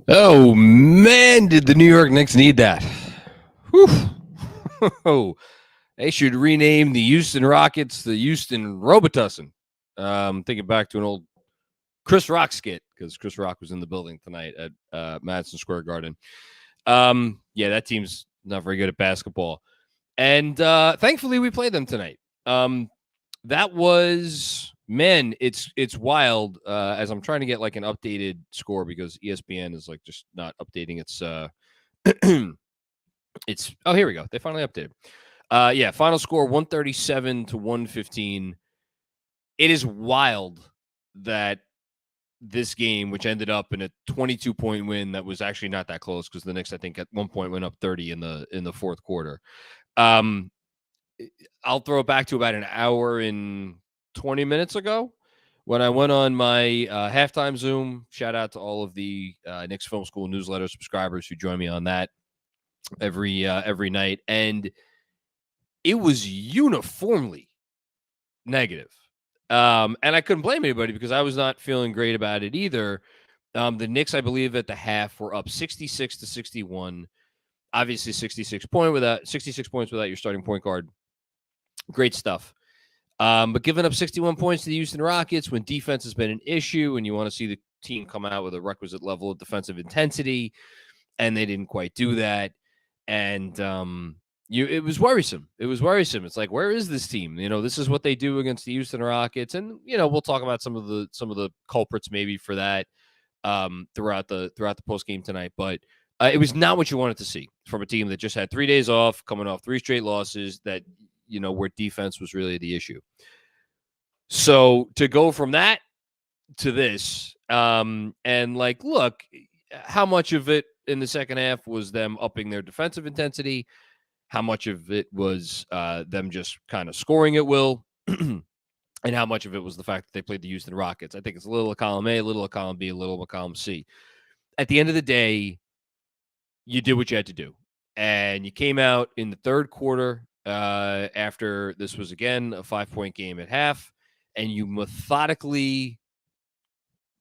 Oh, man, did the New York Knicks need that. Whew. They should rename the Houston Rockets the Houston Robitussin. Thinking back to an old Chris Rock skit, because Chris Rock was in the building tonight at Madison Square Garden. Yeah, that team's not very good at basketball. And thankfully, we played them tonight. That was, man, it's wild as I'm trying to get like an updated score because ESPN is like just not updating its it's oh, here we go. They finally updated. Yeah, final score 137 to 115. It is wild that this game, which ended up in a 22-point win that was actually not that close because the Knicks, I think, at one point went up 30 in the fourth quarter. I'll throw it back to about an hour and 20 minutes ago when I went on my halftime Zoom. Shout out to all of the Knicks Film School newsletter subscribers who join me on that every night, and it was uniformly negative. And I couldn't blame anybody because I was not feeling great about it either. The Knicks, I believe, at the half were up 66 to 61. Obviously, 66 points without your starting point guard. Great stuff. But giving up 61 points to the Houston Rockets when defense has been an issue and you want to see the team come out with a requisite level of defensive intensity, and they didn't quite do that. And it was worrisome. It was worrisome. It's like, where is this team? You know, this is what they do against the Houston Rockets, and you know, we'll talk about some of the culprits maybe for that throughout the post game tonight. But it was not what you wanted to see from a team that just had 3 days off, coming off 3 straight losses. That, you know, where defense was really the issue. So to go from that to this, and like, look, how much of it in the second half was them upping their defensive intensity? How much of it was them just kind of scoring at will? And how much of it was the fact that they played the Houston Rockets? I think it's a little of column A, a little of column B, a little of column C. At the end of the day, you did what you had to do. And you came out in the third quarter after this was, again, a 5-point game at half, and you methodically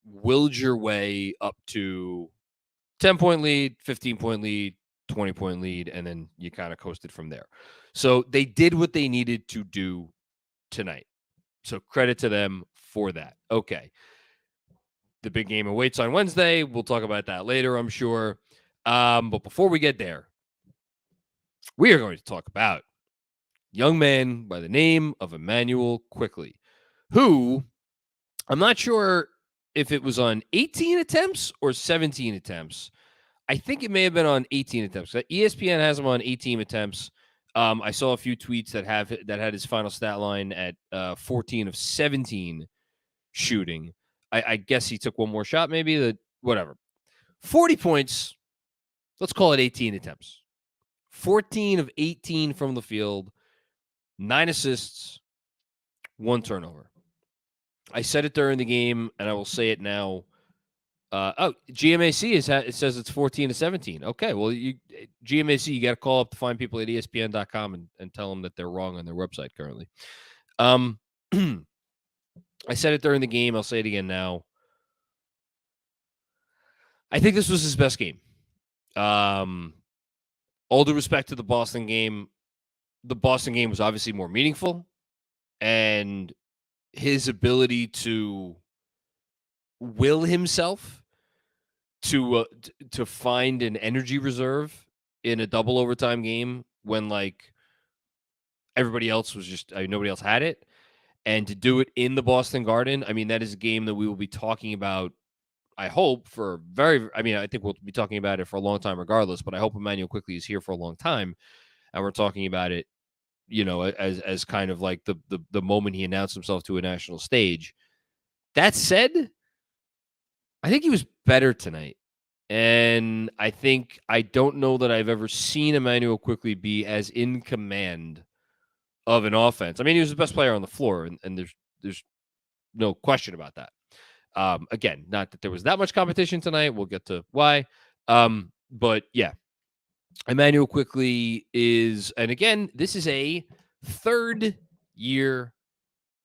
willed your way up to 10-point lead, 15-point lead, 20-point lead, and then you kind of coasted from there. So they did what they needed to do tonight. So credit to them for that. Okay. The big game awaits on Wednesday. We'll talk about that later, I'm sure. But before we get there, we are going to talk about a young man by the name of Emmanuel Quickley, who I'm not sure if it was on 18 attempts or 17 attempts. I think it may have been on 18 attempts. ESPN has him on 18 attempts. I saw a few tweets that had his final stat line at 14 of 17 shooting. I guess he took one more shot, maybe. Whatever. 40 points. Let's call it 18 attempts. 14 of 18 from the field. 9 assists. 1 turnover. I said it during the game, and I will say it now. GMAC it says it's 14 to 17. Okay, well, GMAC, you got to call up the fine people at ESPN.com and tell them that they're wrong on their website currently. I said it during the game. I'll say it again now. I think this was his best game. All due respect to the Boston game was obviously more meaningful, and his ability to will himself to find an energy reserve in a double overtime game when like everybody else was just nobody else had it, and to do it in the Boston Garden. I mean, that is a game that we will be talking about, I hope, I think we'll be talking about it for a long time regardless, but I hope Emmanuel Quickley is here for a long time, and we're talking about it, you know, as kind of like the moment he announced himself to a national stage. That said, I think he was better tonight. And I don't know that I've ever seen Emmanuel Quickley be as in command of an offense. I mean, he was the best player on the floor, and there's no question about that. Again, not that there was that much competition tonight. We'll get to why. But yeah, Emmanuel Quickley is, and again, this is a third-year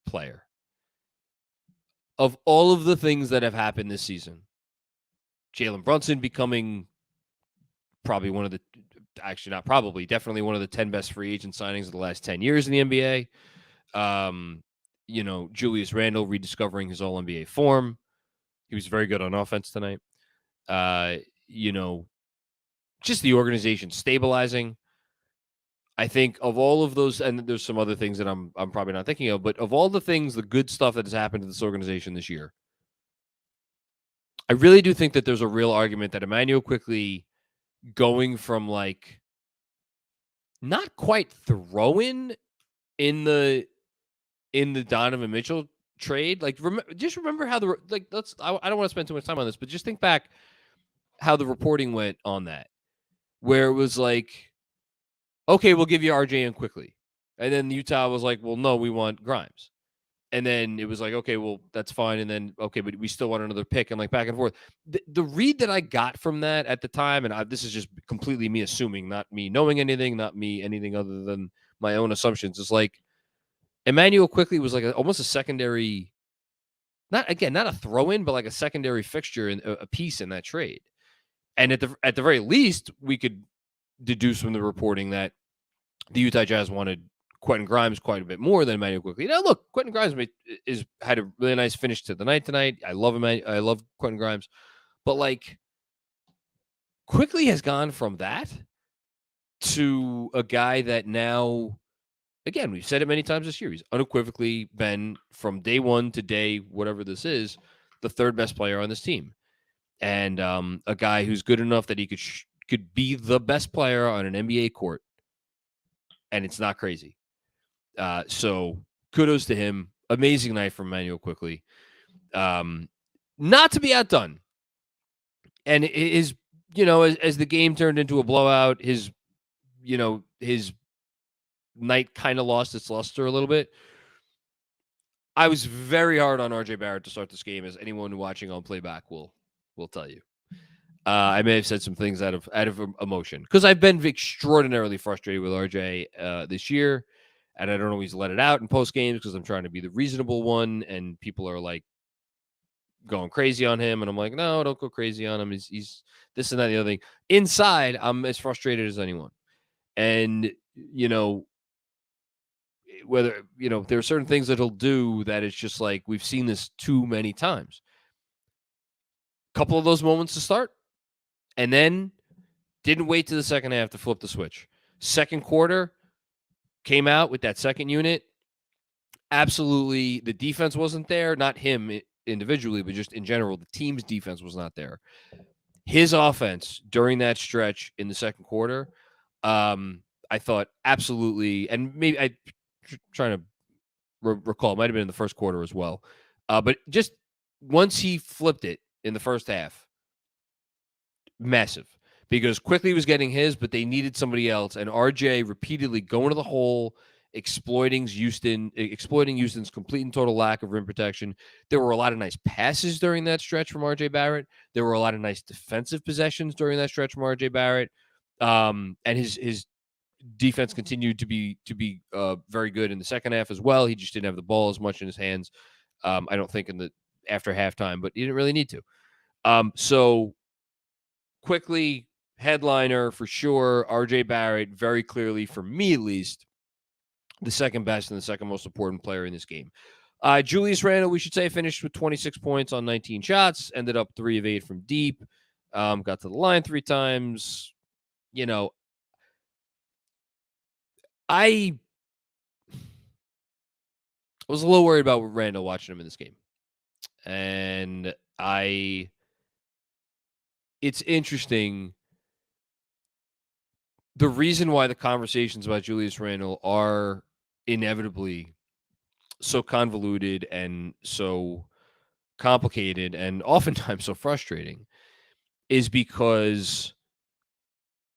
player. Of all of the things that have happened this season, Jalen Brunson becoming probably one of the, actually not probably, definitely one of the 10 best free agent signings of the last 10 years in the NBA. Julius Randle rediscovering his all NBA form. He was very good on offense tonight. Uh, you know, just the organization stabilizing. I think of all of those, and there's some other things that I'm probably not thinking of, but of all the things, the good stuff that has happened to this organization this year, I really do think that there's a real argument that Emmanuel Quickley going from like not quite throw-in in the Donovan Mitchell trade. Like, just remember how I don't want to spend too much time on this, but just think back how the reporting went on that, where it was like, okay, we'll give you RJ and Quickley. And then Utah was like, well, no, we want Grimes. And then it was like, okay, well, that's fine. And then, okay, but we still want another pick, and like back and forth. The read that I got from that at the time, and this is just completely me assuming, not me knowing anything, not me anything other than my own assumptions, is like Emmanuel Quickley was like almost a secondary, not a throw-in, but like a secondary fixture and a piece in that trade. And at the very least, we could deduce from the reporting that the Utah Jazz wanted Quentin Grimes quite a bit more than Emmanuel Quickley. Now, look, Quentin Grimes had a really nice finish to the night tonight. I love him. I love Quentin Grimes. But, like, Quickley has gone from that to a guy that now, again, we've said it many times this year, he's unequivocally been, from day one to day whatever this is, the third best player on this team. And a guy who's good enough that he could be the best player on an NBA court. And it's not crazy. So kudos to him. Amazing night from Emmanuel Quickley. Not to be outdone. And as the game turned into a blowout, his night kind of lost its luster a little bit. I was very hard on RJ Barrett to start this game, as anyone watching on playback will tell you. I may have said some things out of emotion because I've been extraordinarily frustrated with RJ this year, and I don't always let it out in post games because I'm trying to be the reasonable one, and people are like going crazy on him, and I'm like, no, don't go crazy on him. He's this and that and the other thing. Inside, I'm as frustrated as anyone, and whether there are certain things that he'll do that it's just like we've seen this too many times. A couple of those moments to start. And then didn't wait to the second half to flip the switch. Second quarter, came out with that second unit. Absolutely, the defense wasn't there. Not him individually, but just in general, the team's defense was not there. His offense during that stretch in the second quarter, I thought absolutely, and maybe I'm trying to recall, it might have been in the first quarter as well. But just once he flipped it in the first half, massive, because Quickley was getting his, but they needed somebody else. And RJ repeatedly going to the hole, exploiting Houston's complete and total lack of rim protection. There were a lot of nice passes during that stretch from RJ Barrett. There were a lot of nice defensive possessions during that stretch from RJ Barrett. And his defense continued to be very good in the second half as well. He just didn't have the ball as much in his hands. I don't think after halftime, but he didn't really need to. So Quickley, headliner for sure. RJ Barrett, very clearly, for me at least, the second best and the second most important player in this game. Julius Randle, we should say, finished with 26 points on 19 shots, ended up 3 of 8 from deep, got to the line 3 times. I was a little worried about Randle watching him in this game. And it's interesting. The reason why the conversations about Julius Randle are inevitably so convoluted and so complicated and oftentimes so frustrating is because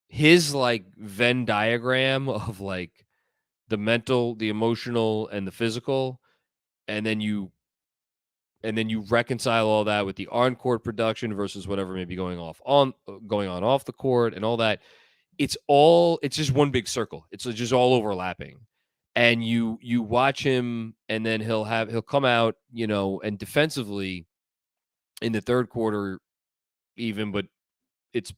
his like Venn diagram of like the mental, the emotional, and the physical, and then you reconcile all that with the on-court production versus whatever may be going on off the court and all that. It's just one big circle. It's just all overlapping. And you watch him, and then he'll come out, and defensively in the third quarter, even, but it's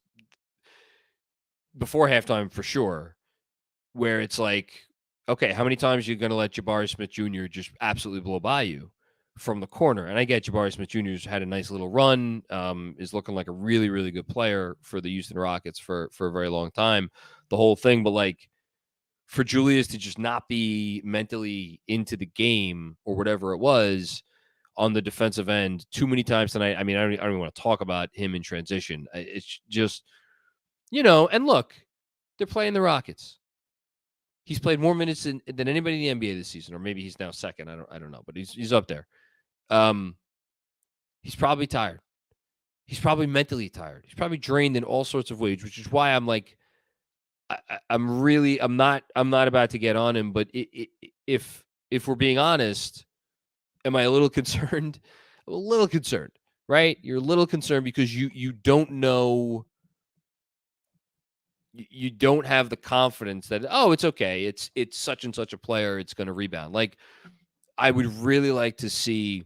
before halftime for sure, where it's like, okay, how many times are you going to let Jabari Smith Jr. just absolutely blow by you from the corner? And I get Jabari Smith Jr.'s had a nice little run, is looking like a really, really good player for the Houston Rockets for a very long time, the whole thing. But like for Julius to just not be mentally into the game or whatever it was on the defensive end too many times tonight. I mean, I don't even want to talk about him in transition. It's just, and look, they're playing the Rockets. He's played more minutes than anybody in the NBA this season, or maybe he's now second. I don't know, but he's up there. He's probably tired. He's probably mentally tired. He's probably drained in all sorts of ways, which is why I'm like, I'm not about to get on him. But if we're being honest, am I a little concerned? A little concerned, right? You're a little concerned because you don't know. You don't have the confidence that, oh, it's okay. It's such and such a player. It's going to rebound. Like, I would really like to see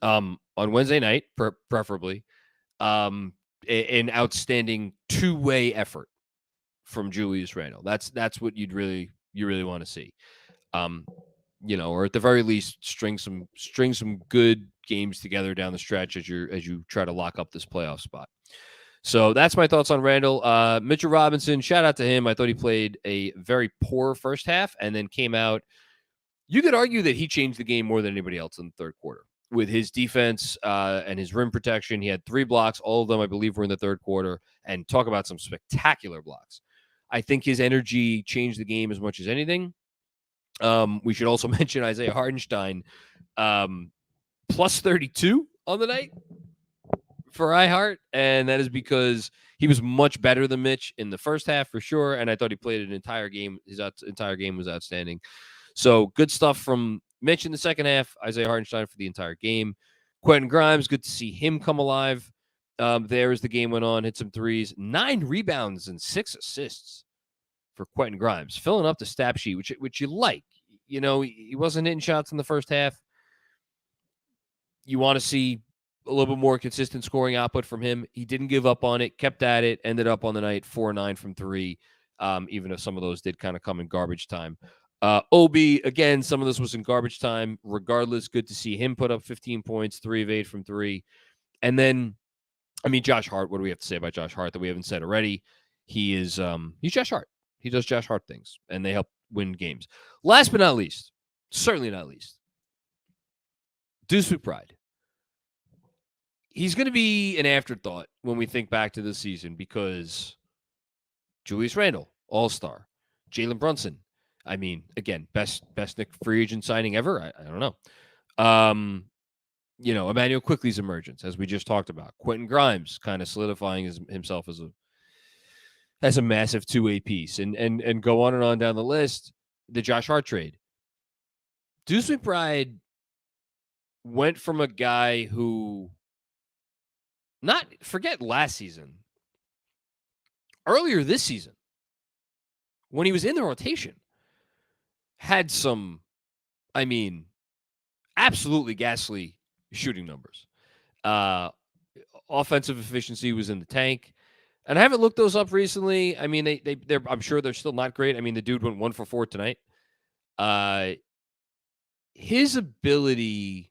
on Wednesday night, preferably, an outstanding two-way effort from Julius Randle. That's what you really want to see. Or at the very least, string some good games together down the stretch as you try to lock up this playoff spot. So that's my thoughts on Randle. Mitchell Robinson, shout out to him. I thought he played a very poor first half and then came out. You could argue that he changed the game more than anybody else in the third quarter with his defense and his rim protection. He had 3 blocks. All of them, I believe, were in the third quarter. And talk about some spectacular blocks. I think his energy changed the game as much as anything. We should also mention Isaiah Hartenstein, plus 32 on the night for iHeart, and that is because he was much better than Mitch in the first half for sure, and I thought he played an entire game. His entire game was outstanding. So good stuff from Mitch in the second half. Isaiah Hartenstein for the entire game. Quentin Grimes, good to see him come alive there as the game went on. Hit some threes. 9 rebounds and 6 assists for Quentin Grimes. Filling up the stat sheet, which you like. He wasn't hitting shots in the first half. You want to see a little bit more consistent scoring output from him. He didn't give up on it, kept at it, ended up on the night 4-9 from 3, even if some of those did kind of come in garbage time. Obi, again, some of this was in garbage time. Regardless, good to see him put up 15 points, 3 of 8 from 3. And then, Josh Hart, what do we have to say about Josh Hart that we haven't said already? He's Josh Hart. He does Josh Hart things, and they help win games. Last but not least, certainly not least, Deuce McBride. He's going to be an afterthought when we think back to this season because Julius Randle, all-star. Jalen Brunson, again, best Knicks free agent signing ever. I don't know. Emmanuel Quickley's emergence, as we just talked about. Quentin Grimes kind of solidifying himself as a massive two-way piece, and go on and on down the list. The Josh Hart trade. Deuce McBride went from a guy who, forget last season, earlier this season, when he was in the rotation, had some, absolutely ghastly shooting numbers. Offensive efficiency was in the tank. And I haven't looked those up recently. They're I'm sure they're still not great. The dude went 1 for 4 tonight. His ability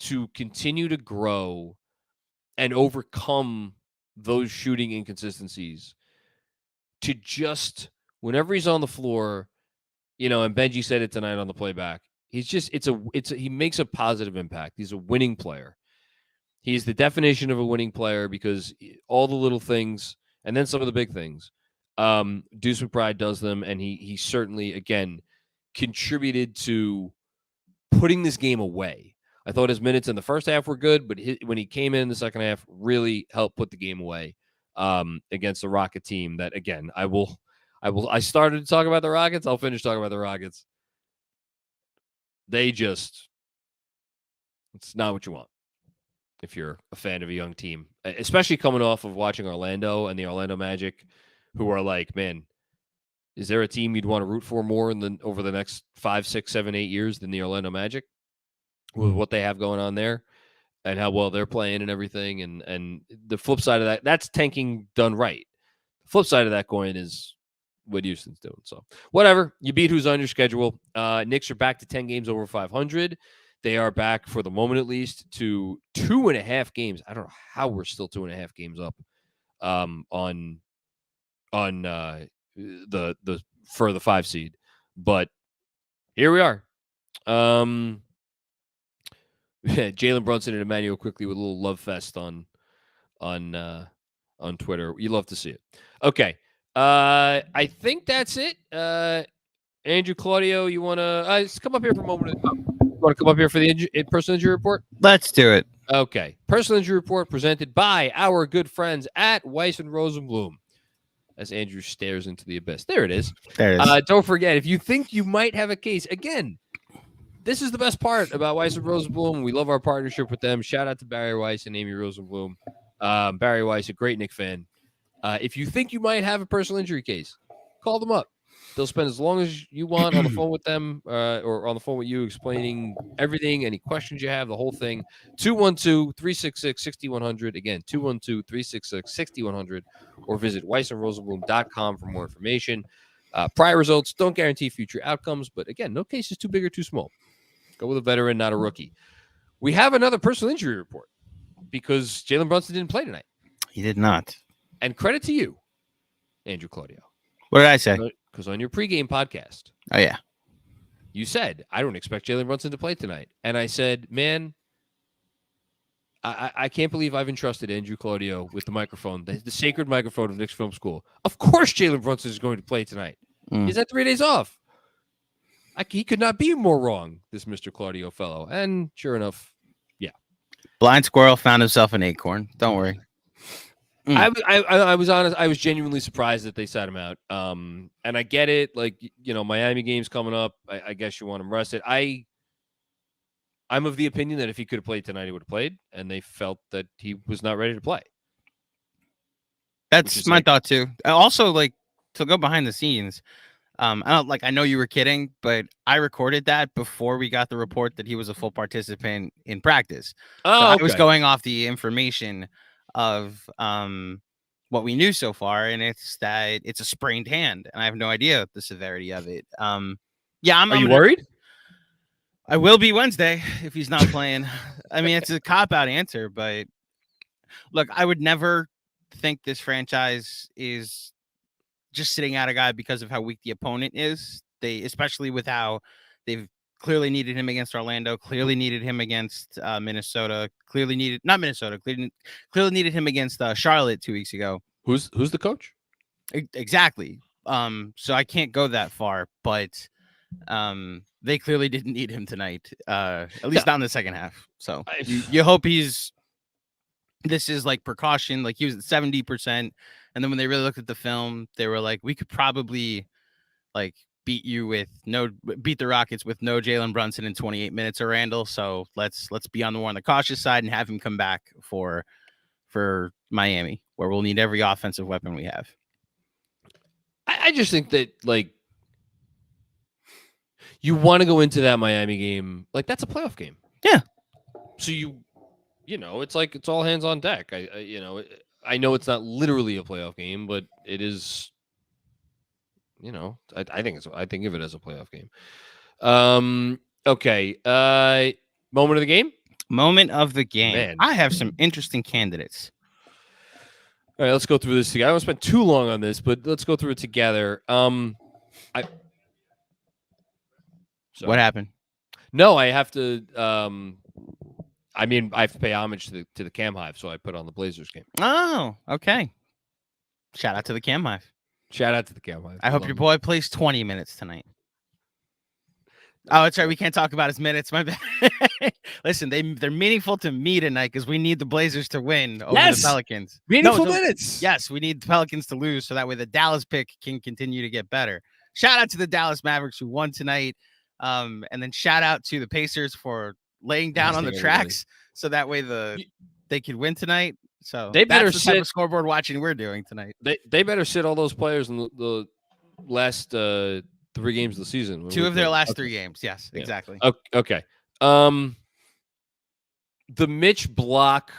to continue to grow and overcome those shooting inconsistencies, to just, whenever he's on the floor, and Benji said it tonight on the playback, he makes a positive impact. He's a winning player. He's the definition of a winning player because all the little things and then some of the big things, Deuce McBride does them, and he certainly, again, contributed to putting this game away. I thought his minutes in the first half were good, but when he came in the second half, really helped put the game away against the Rocket team. That, again, I started to talk about the Rockets. I'll finish talking about the Rockets. It's not what you want if you're a fan of a young team, especially coming off of watching Orlando and the Orlando Magic, who are like, man, is there a team you'd want to root for more over the next 5, 6, 7, 8 years than the Orlando Magic with what they have going on there? and how well they're playing and everything. And the flip side of that's tanking done right. The flip side of that coin is what Houston's doing. So whatever, you beat who's on your schedule. Knicks are back to 10 games over 500. They are back for the moment, at least, to 2.5 games. I don't know how we're still 2.5 games up on the for the 5 seed, but here we are. Jalen Brunson and Emmanuel Quickley with a little love fest on Twitter. You love to see it. Okay. I think that's it. Andrew, Claudio, you want to come up here for a moment? You want to come up here for the personal injury report? Let's do it. Okay. Personal injury report presented by our good friends at Weiss and Rosenblum. As Andrew stares into the abyss. There it is. There it is. Don't forget, if you think you might have a case, again, this is the best part about Weiss and Rosenblum. We love our partnership with them. Shout out to Barry Weiss and Amy Rosenblum. Barry Weiss, a great Knicks fan. If you think you might have a personal injury case, call them up. They'll spend as long as you want on the phone with them or on the phone with you, explaining everything, any questions you have, the whole thing. 212-366-6100. Again, 212-366-6100. Or visit weissandrosenblum.com for more information. Prior results don't guarantee future outcomes, but again, no case is too big or too small. Go with a veteran, not a rookie. We have another personal injury report because Jalen Brunson didn't play tonight. He did not. And credit to you, Andrew Claudio. What did I say? Because on your pregame podcast, oh yeah, you said, I don't expect Jalen Brunson to play tonight. And I said, man, I can't believe I've entrusted Andrew Claudio with the microphone, the sacred microphone of Knicks Film School. Of course Jalen Brunson is going to play tonight. He's had 3 days off. He could not be more wrong, this Mr. Claudio fellow. And sure enough, yeah. Blind squirrel found himself an acorn. Don't worry. I was honest. I was genuinely surprised that they sat him out. And I get it. Like, Miami game's coming up. I guess you want him rested. I'm of the opinion that if he could have played tonight, he would have played. And they felt that he was not ready to play. That's my thought too. Also, to go behind the scenes, I know you were kidding, but I recorded that before we got the report that he was a full participant in practice. I was going off the information of what we knew so far, and it's that it's a sprained hand, and I have no idea the severity of it. Are you worried? I will be Wednesday if he's not playing. I mean, it's a cop-out answer, but look, I would never think this franchise is just sitting out a guy because of how weak the opponent is. Especially with how they've clearly needed him against Orlando, clearly needed him against Minnesota, clearly needed him against Charlotte 2 weeks ago. Who's the coach? Exactly. So I can't go that far, but they clearly didn't need him tonight, at least not in the second half. So you hope this is like precaution. Like he was at 70%. And then when they really looked at the film, they were like, we could probably beat the Rockets with no Jalen Brunson in 28 minutes or Randle. So let's be on the cautious side and have him come back for Miami, where we'll need every offensive weapon we have. I just think that you want to go into that Miami game that's a playoff game. Yeah. So it's all hands on deck. I know it's not literally a playoff game, but it is. I think of it as a playoff game. Okay. Moment of the game. Moment of the game. Man. I have some interesting candidates. All right, let's go through this together. I don't spend too long on this, but let's go through it together. What happened? No, I have to. I have to pay homage to the Cam Hive, so I put on the Blazers game. Oh, okay. Shout out to the Cam Hive. Shout out to the Cam Hive. I hope your boy plays 20 minutes tonight. Oh, that's right. We can't talk about his minutes. My bad. Listen, they're meaningful to me tonight because we need the Blazers to win over the Pelicans. Meaningful minutes. Yes, we need the Pelicans to lose so that way the Dallas pick can continue to get better. Shout out to the Dallas Mavericks who won tonight. And then shout out to the Pacers for laying down on the tracks so that way they could win tonight. So they better that's the type of scoreboard watching we're doing tonight. They better sit all those players in the last 3 games of the season. 2 of their last 3 games. Yes, exactly. Okay. The Mitch block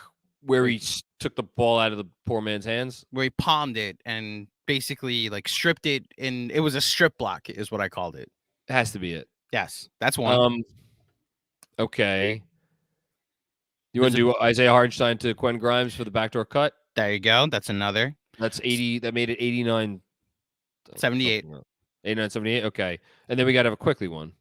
where he took the ball out of the poor man's hands, where he palmed it and basically like stripped it, and it was a strip block, is what I called it. has to be it. Yes, that's one. Okay. You want to do Isaiah Hartenstein to Quentin Grimes for the backdoor cut? There you go. That's another. That's 80. That made it 89. 78. 89, 78. Okay. And then we got to have a Quickley one.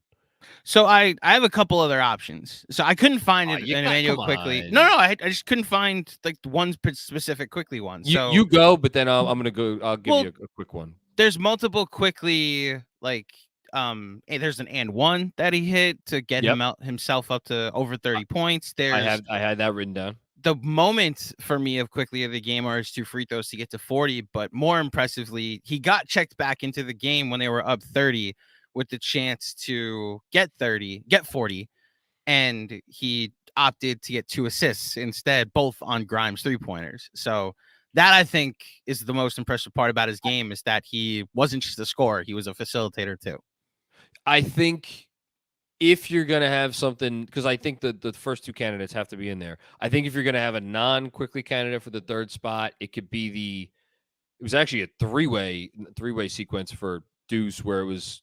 So I have a couple other options. So I couldn't find it in Emmanuel Quickley. No, I just couldn't find like one specific Quickley one. So you go, but then I'm gonna go. I'll give you a quick one. There's multiple Quickley, like there's an and one that he hit to get himself up to over 30 points. I had that written down. The moment for me of Quickley of the game are his 2 free throws to get to 40, but more impressively, he got checked back into the game when they were up 30 with the chance to get 40, and he opted to get 2 assists instead, both on Grimes 3-pointers. So that, I think, is the most impressive part about his game, is that he wasn't just a scorer, he was a facilitator too. I think if you're going to have something, because I think the first 2 candidates have to be in there. I think if you're going to have a non-Quickley candidate for the 3rd spot, it could be it was actually a three-way sequence for Deuce, where it was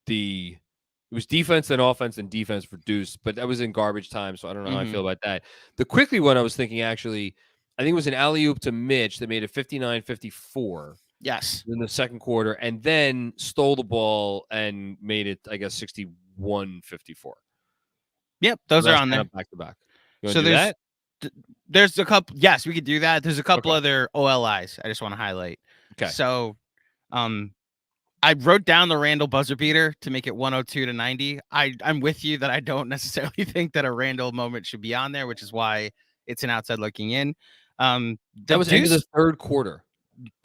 defense, then offense, and defense for Deuce, but that was in garbage time, so I don't know how I feel about that. The Quickley one, I was thinking, actually, I think it was an alley-oop to Mitch that made it 59-54. Yes. In the second quarter, and then stole the ball and made it, I guess, 61-54. Yep, those are on there. Back to back. So there's a couple. Yes, we could do that. There's a couple other OLIs I just want to highlight. Okay. So, I wrote down the Randle buzzer beater to make it 102-90. I'm with you that I don't necessarily think that a Randle moment should be on there, which is why it's an outside looking in. That was into the 3rd quarter.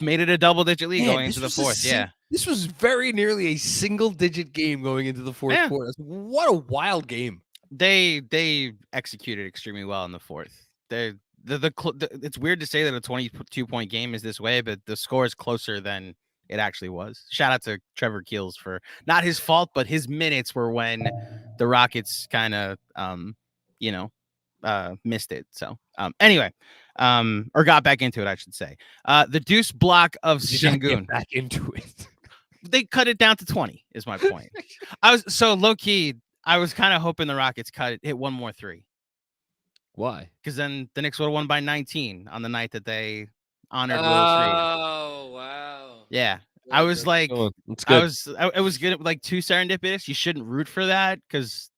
Made it a double-digit lead going into the 4th. Yeah. This was very nearly a single-digit game going into the 4th quarter. What a wild game. They executed extremely well in the 4th. It's weird to say that a 22-point game is this way, but the score is closer than it actually was. Shout out to Trevor Keels for not his fault, but his minutes were when the Rockets kind of, missed it. So anyway, or got back into it, I should say. The Deuce block of Sengun. Back into it. They cut it down to 20 is my point. I was so low key. I was kind of hoping the Rockets hit one more 3. Why? Because then the Knicks would have won by 19 on the night that they honored Willis Reed. Oh, wow. Yeah. I was like, it was good. Like, too serendipitous. You shouldn't root for that, because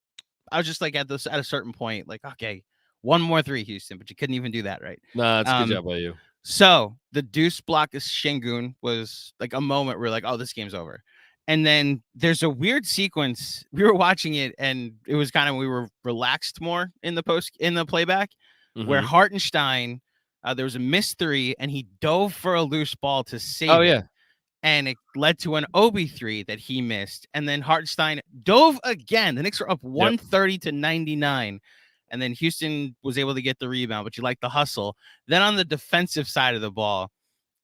I was just like at a certain point, like, okay, one more 3, Houston, but you couldn't even do that, right? Nah, it's a good job by you. So the Deuce block of Sengun was like a moment where like, oh, this game's over. And then there's a weird sequence. We were watching it, and it was kind of, we were relaxed more in the playback, where Hartenstein, there was a missed 3, and he dove for a loose ball to save it. And it led to an Obi 3 that he missed. And then Hartenstein dove again. The Knicks were up 130-99. And then Houston was able to get the rebound, but you like the hustle. Then on the defensive side of the ball,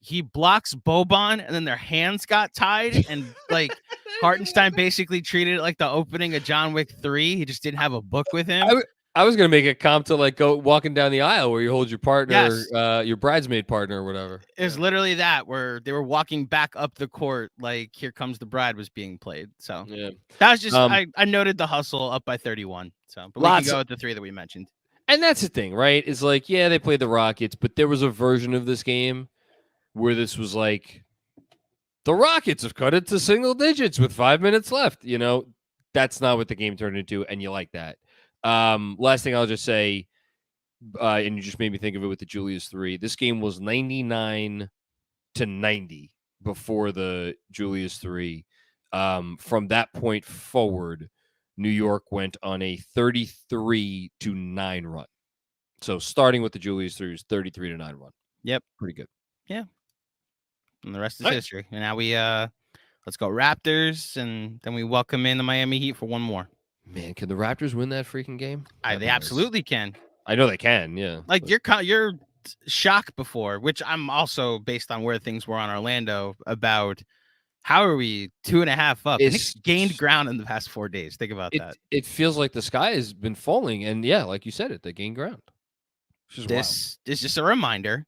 he blocks Boban, and then their hands got tied. And like Hartenstein basically treated it like the opening of John Wick 3. He just didn't have a book with him. I was going to make a comp to like go walking down the aisle where you hold your partner, your bridesmaid partner or whatever. It was literally that, where they were walking back up the court like Here Comes the Bride was being played. So that was just, I noted the hustle up by 31. So, but we can go with the 3 that we mentioned. And that's the thing, right? It's like, yeah, they played the Rockets, but there was a version of this game where this was like, the Rockets have cut it to single digits with 5 minutes left. You know, that's not what the game turned into, and you like that. Last thing I'll just say, and you just made me think of it with the Julius 3. This game was 99-90 before the Julius 3. From that point forward, New York went on a 33-9 run. So starting with the Julius 3 was 33-9 run. Yep, pretty good. Yeah, and the rest is history. And now we let's go Raptors, and then we welcome in the Miami Heat for one more. Man, can the Raptors win that freaking game? They absolutely can. I know they can, yeah. Like, you're shocked before, which I'm also, based on where things were on Orlando, about how are we 2.5 up? Knicks gained ground in the past 4 days. Think about that. It feels like the sky has been falling, and yeah, like you said they gained ground. This is just a reminder.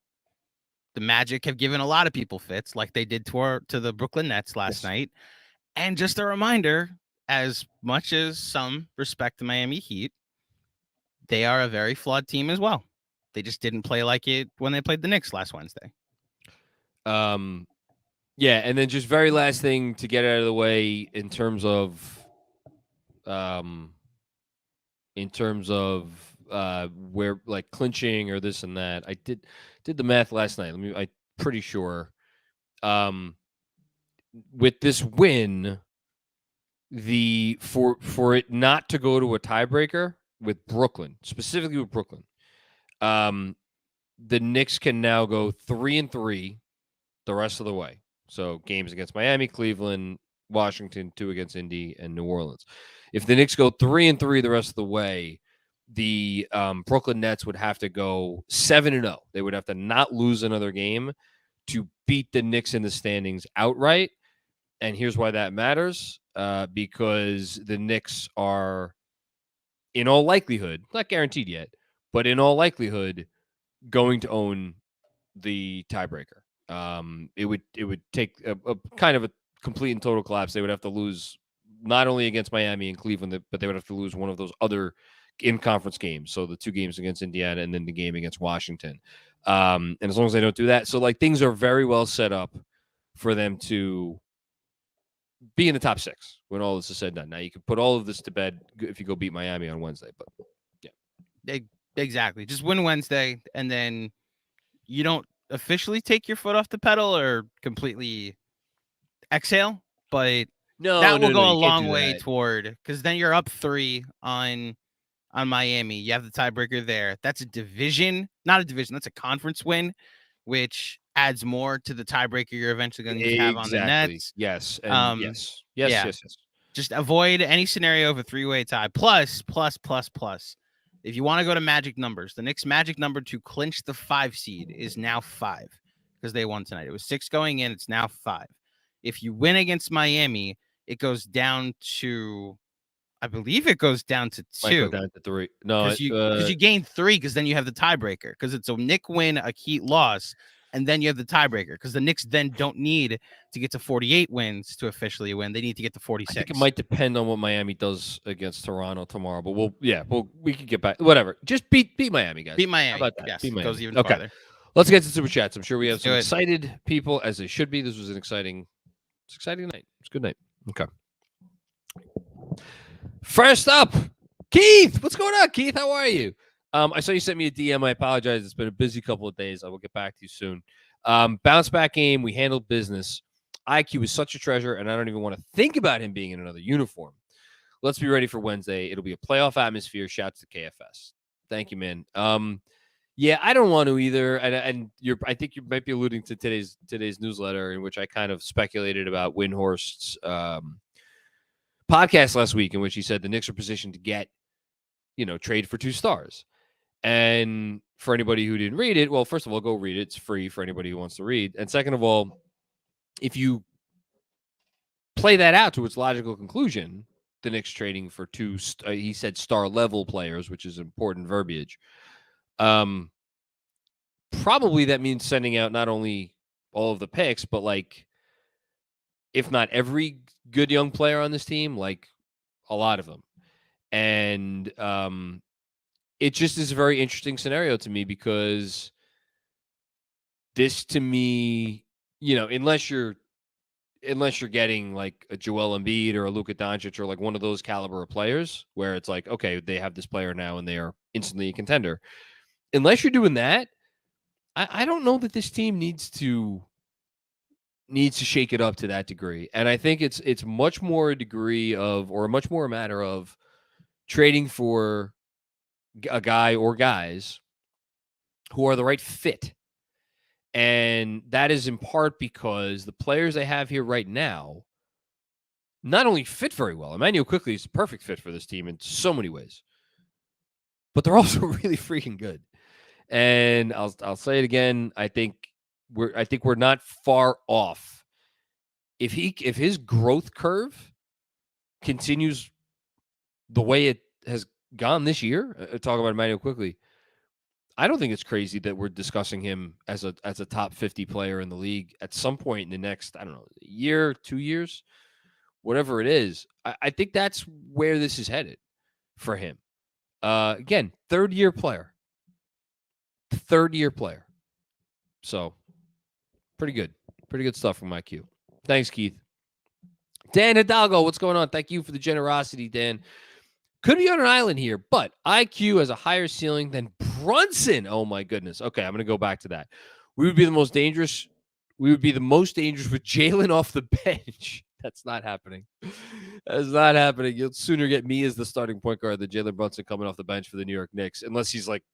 The Magic have given a lot of people fits like they did to the Brooklyn Nets last night. And just a reminder, as much as some respect the Miami Heat, they are a very flawed team as well. They just didn't play like it when they played the Knicks last Wednesday. Yeah, and then just very last thing to get out of the way in terms of where like clinching or this and that. I did the math last night. I'm pretty sure. With this win, for it not to go to a tiebreaker with Brooklyn, specifically with Brooklyn, the Knicks can now go 3-3 the rest of the way. So games against Miami, Cleveland, Washington, 2 against Indy, and New Orleans. If the Knicks go 3-3 the rest of the way, the Brooklyn Nets would have to go 7-0. They would have to not lose another game to beat the Knicks in the standings outright. And here's why that matters. Because the Knicks are, in all likelihood, not guaranteed yet, but in all likelihood, going to own the tiebreaker. It would take a kind of a complete and total collapse. They would have to lose not only against Miami and Cleveland, but they would have to lose one of those other in-conference games. So the 2 games against Indiana and then the game against Washington. And as long as they don't do that, so like things are very well set up for them to be in the top 6 when all this is said and done. Now you can put all of this to bed if you go beat Miami on Wednesday, but yeah, exactly. Just win Wednesday, and then you don't officially take your foot off the pedal or completely exhale, but that will go a long way toward, because then you're up 3 on Miami. You have the tiebreaker there. That's a division, not a division. That's a conference win, which adds more to the tiebreaker you're eventually going to have on the Nets. Yes. And yes. Just avoid any scenario of a 3-way tie. Plus. If you want to go to magic numbers, the Knicks' magic number to clinch the 5 seed is now 5 because they won tonight. It was 6 going in. It's now 5. If you win against Miami, it goes down to, I believe it goes down to 2. Might go down to 3. No, because you gain 3 because then you have the tiebreaker, because it's a Knick win, a Heat loss, and then you have the tiebreaker because the Knicks then don't need to get to 48 wins to officially win. They need to get to 46. I think it might depend on what Miami does against Toronto tomorrow, but we can get back. Whatever. Just beat Miami, guys. Beat Miami. How about that? Yes, beat Miami. Goes even farther. Let's get to Super Chats. I'm sure we have some excited people, as they should be. This was an exciting night. It's a good night. Okay. First up, Keith. What's going on, Keith? How are you? I saw you sent me a DM. I apologize. It's been a busy couple of days. I will get back to you soon. Bounce back game. We handled business. IQ is such a treasure, and I don't even want to think about him being in another uniform. Let's be ready for Wednesday. It'll be a playoff atmosphere. Shouts to KFS. Thank you, man. Yeah, I don't want to either. And I think you might be alluding to today's newsletter, in which I kind of speculated about Windhorst's podcast last week, in which he said the Knicks are positioned to get, trade for 2 stars. And for anybody who didn't read it, well, first of all, go read it. It's free for anybody who wants to read. And second of all, if you play that out to its logical conclusion, the Knicks trading for 2, he said star level players, which is important verbiage. Probably that means sending out not only all of the picks, but like, if not every good young player on this team, like a lot of them. And it just is a very interesting scenario to me, because this, to me, unless you're getting like a Joel Embiid or a Luka Doncic or like one of those caliber of players where it's like, okay, they have this player now and they are instantly a contender. Unless you're doing that, I don't know that this team needs to shake it up to that degree. And I think it's much more a degree of, or much more a matter of trading for a guy or guys who are the right fit. And that is in part because the players they have here right now not only fit very well. Emmanuel Quickley is a perfect fit for this team in so many ways, but they're also really freaking good. And I'll say it again. I think we're not far off. If his growth curve continues the way it has gone this year, talk about Emmanuel Quickley, I don't think it's crazy that we're discussing him as a top 50 player in the league at some point in the next, I don't know, year, 2 years, whatever it is. I think that's where this is headed for him. Again, third year player. So pretty good. Pretty good stuff from IQ. Thanks, Keith. Dan Hidalgo, what's going on? Thank you for the generosity, Dan. Could be on an island here, but IQ has a higher ceiling than Brunson. Oh, my goodness. Okay, I'm going to go back to that. We would be the most dangerous. We would be the most dangerous with Jalen off the bench. That's not happening. That's not happening. You'll sooner get me as the starting point guard than Jalen Brunson coming off the bench for the New York Knicks, unless he's like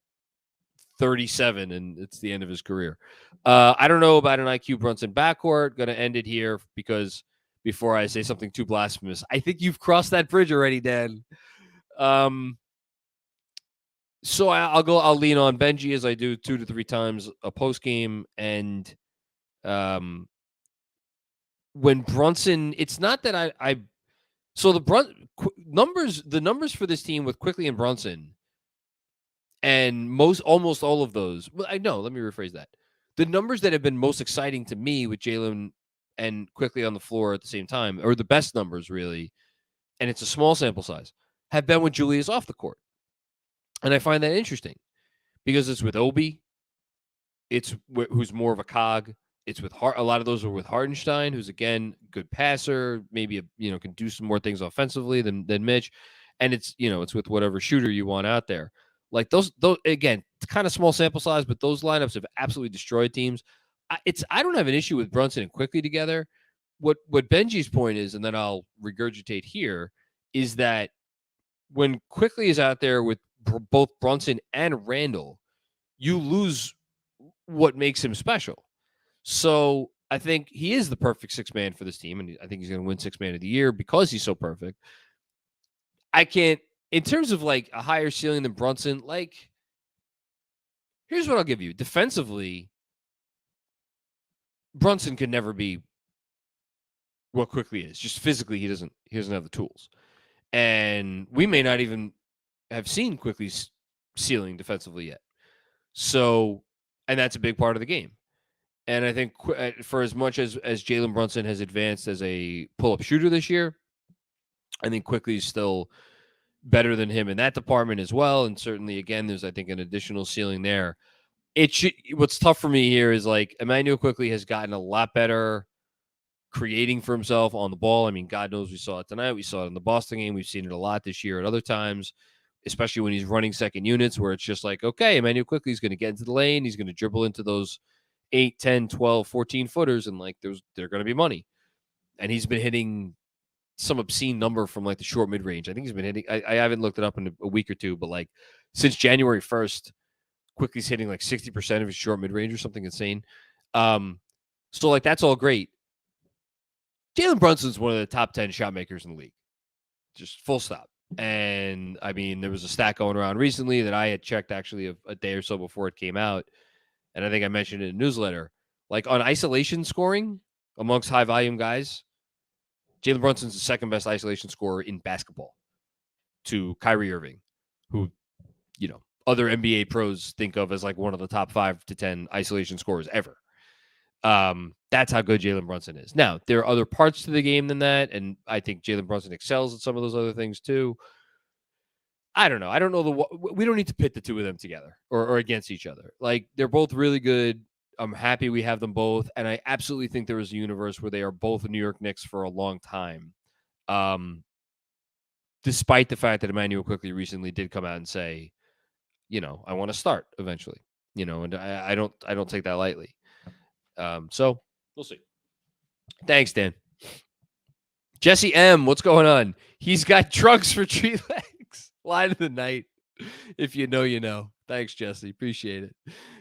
37 and it's the end of his career. I don't know about an IQ Brunson backcourt. Going to end it here because before I say something too blasphemous, I think you've crossed that bridge already, Dan. So I'll lean on Benji as I do 2 to 3 times a post game. And when Brunson, it's not that so the numbers for this team with Quickley and Brunson, and almost all of those. Well, let me rephrase that. The numbers that have been most exciting to me with Jalen and Quickley on the floor at the same time, or the best numbers really, and it's a small sample size, have been when Julius off the court. And I find that interesting because it's with Obi. It's who's more of a cog. It's with a lot of those are with Hartenstein, who's again good passer, maybe can do some more things offensively than Mitch. And it's with whatever shooter you want out there. Like those again, it's kind of small sample size, but those lineups have absolutely destroyed teams. I don't have an issue with Brunson and Quickley together. What Benji's point is, and then I'll regurgitate here, is that when Quickley is out there with both Brunson and Randle, you lose what makes him special. So I think he is the perfect 6-man for this team, and I think he's going to win 6-man of the year because he's so perfect. I can't, in terms of like a higher ceiling than Brunson, like, here's what I'll give you. Defensively, Brunson could never be what Quickley is. Just physically, he doesn't have the tools. And we may not even have seen Quickley's ceiling defensively yet. So, and that's a big part of the game. And I think for as much as Jalen Brunson has advanced as a pull-up shooter this year, I think Quickley's still better than him in that department as well. And certainly, again, there's, I think, an additional ceiling there. What's tough for me here is like Emmanuel Quickley has gotten a lot better creating for himself on the ball. I mean, God knows we saw it tonight. We saw it in the Boston game. We've seen it a lot this year at other times, especially when he's running second units where it's just like, okay, Emmanuel Quickley is going to get into the lane. He's going to dribble into those 8, 10, 12, 14 footers, and like they're going to be money. And he's been hitting some obscene number from like the short mid-range. I think he's been hitting, I haven't looked it up in a week or two, but like since January 1st, Quickley's hitting like 60% of his short mid-range or something insane. So like that's all great. Jalen Brunson's one of the top 10 shot makers in the league. Just full stop. And I mean, there was a stat going around recently that I had checked actually a day or so before it came out. And I think I mentioned it in a newsletter. Like on isolation scoring amongst high volume guys, Jalen Brunson's the second best isolation scorer in basketball to Kyrie Irving, who, other NBA pros think of as like one of the top 5 to 10 isolation scorers ever. That's how good Jalen Brunson is. Now, there are other parts to the game than that, and I think Jalen Brunson excels at some of those other things too. I don't know. I don't know we don't need to pit the two of them together or against each other. Like, they're both really good. I'm happy we have them both, and I absolutely think there is a universe where they are both New York Knicks for a long time. Despite the fact that Emmanuel Quickley recently did come out and say, I want to start eventually, and I don't take that lightly. So we'll see. Thanks, Dan. Jesse M, what's going on? He's got drugs for 3 legs. Line of the night. If you know, you know. Thanks, Jesse. Appreciate it.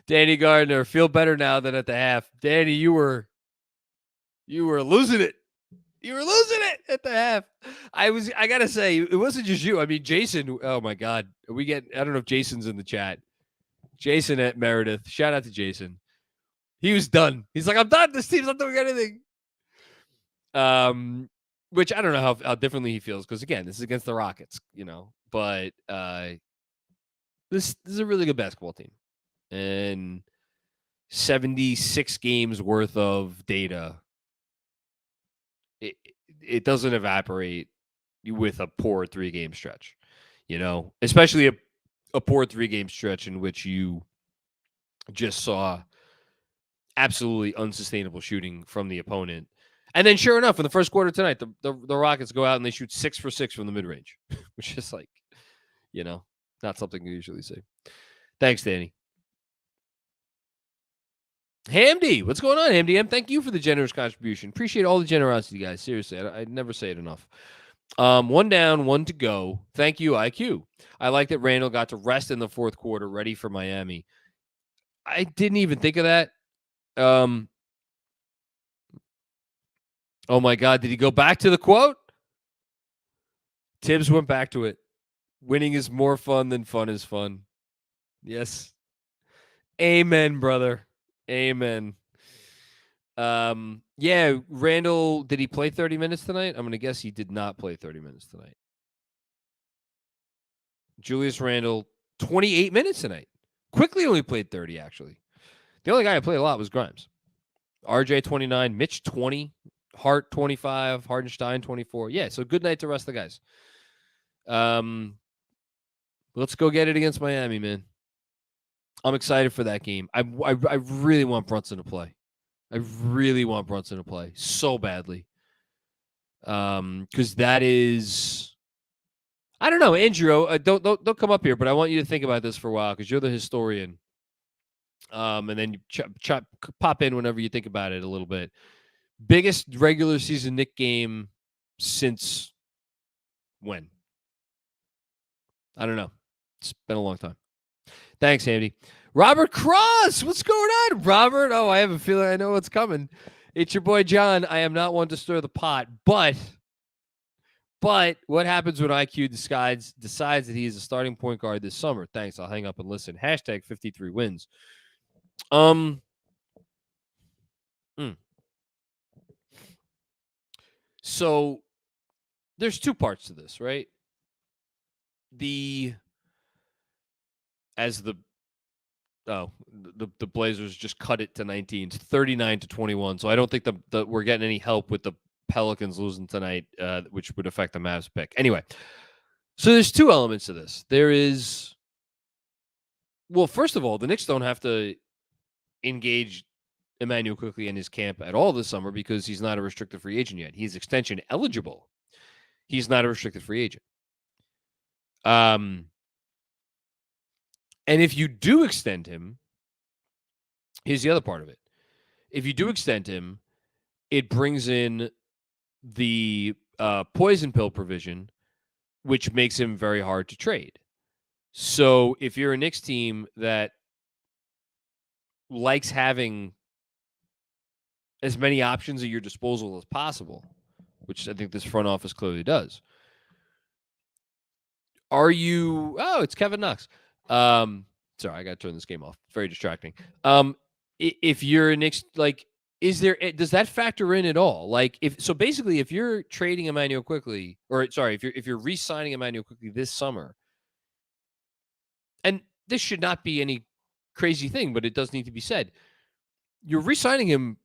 Danny Gardner, feel better now than at the half. Danny, you were losing it. You were losing it at the half. I gotta say, it wasn't just you. I mean, Jason. Oh my God. I don't know if Jason's in the chat. Jason at Meredith. Shout out to Jason. He was done. He's like, I'm done. This team's not doing anything. Which I don't know how differently he feels because again, this is against the Rockets, But this is a really good basketball team. and 76 games worth of data, it doesn't evaporate with a poor 3-game stretch, especially a poor 3-game stretch in which you just saw absolutely unsustainable shooting from the opponent. And then sure enough, in the first quarter tonight, the Rockets go out and they shoot 6 for 6 from the mid-range, which is like, not something you usually see. Thanks, Danny. Hamdi, what's going on, Hamdi? Thank you for the generous contribution. Appreciate all the generosity, guys. Seriously, I'd never say it enough. 1 down, 1 to go. Thank you, IQ. I like that Randle got to rest in the fourth quarter, ready for Miami. I didn't even think of that. Oh my God, did he go back to the quote? Tibbs went back to it. Winning is more fun than fun is fun. Yes. Amen, brother. Amen. Yeah, Randle, did he play 30 minutes tonight? I'm going to guess he did not play 30 minutes tonight. Julius Randle, 28 minutes tonight. Quickley only played 30, actually. The only guy who played a lot was Grimes. RJ, 29. Mitch, 20. Hart, 25. Hardenstein, 24. Yeah, so good night to the rest of the guys. Let's go get it against Miami, man. I'm excited for that game. I really want Brunson to play. I really want Brunson to play so badly. Because that is, I don't know, Andrew. Don't come up here, but I want you to think about this for a while because you're the historian. And then you pop in whenever you think about it a little bit. Biggest regular season Knicks game since when? I don't know. It's been a long time. Thanks, Andy. Robert Cross, what's going on, Robert? Oh, I have a feeling I know what's coming. It's your boy John. I am not one to stir the pot, but what happens when IQ decides that he is a starting point guard this summer? Thanks. I'll hang up and listen. Hashtag 53 wins. So there's 2 parts to this, right? The Blazers just cut it to 19. It's 39-21. So I don't think that we're getting any help with the Pelicans losing tonight, which would affect the Mavs pick. Anyway, so there's 2 elements to this. There is, well, first of all, the Knicks don't have to engage Emmanuel Quickley in his camp at all this summer because he's not a restricted free agent yet. He's extension eligible. He's not a restricted free agent. And if you do extend him, here's the other part of it. If you do extend him, it brings in the poison pill provision, which makes him very hard to trade. So if you're a Knicks team that likes having as many options at your disposal as possible, which I think this front office clearly does, are you... Oh, it's Kevin Knox. Sorry, I got to turn this game off. It's very distracting. If you're a Knicks, like, does that factor in at all? Like, basically, if you're trading Emmanuel Quickley, if you're re-signing Emmanuel Quickley this summer, and this should not be any crazy thing, but it does need to be said, you're re-signing him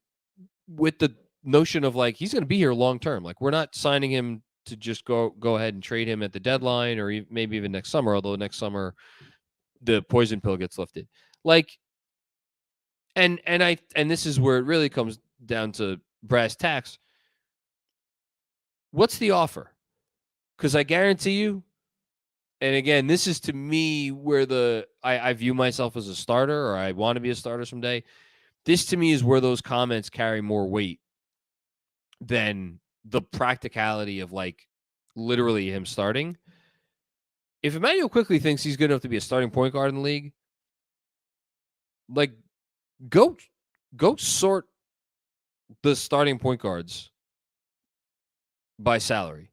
with the notion of like he's going to be here long term. Like, we're not signing him to just go ahead and trade him at the deadline or maybe even next summer, although next summer the poison pill gets lifted. Like, and this is where it really comes down to brass tacks. What's the offer? Because I guarantee you, and again, this is to me where I view myself as a starter, or I want to be a starter someday. This to me is where those comments carry more weight than the practicality of like literally him starting. If Emmanuel Quickley thinks he's good enough to be a starting point guard in the league, like go sort the starting point guards by salary.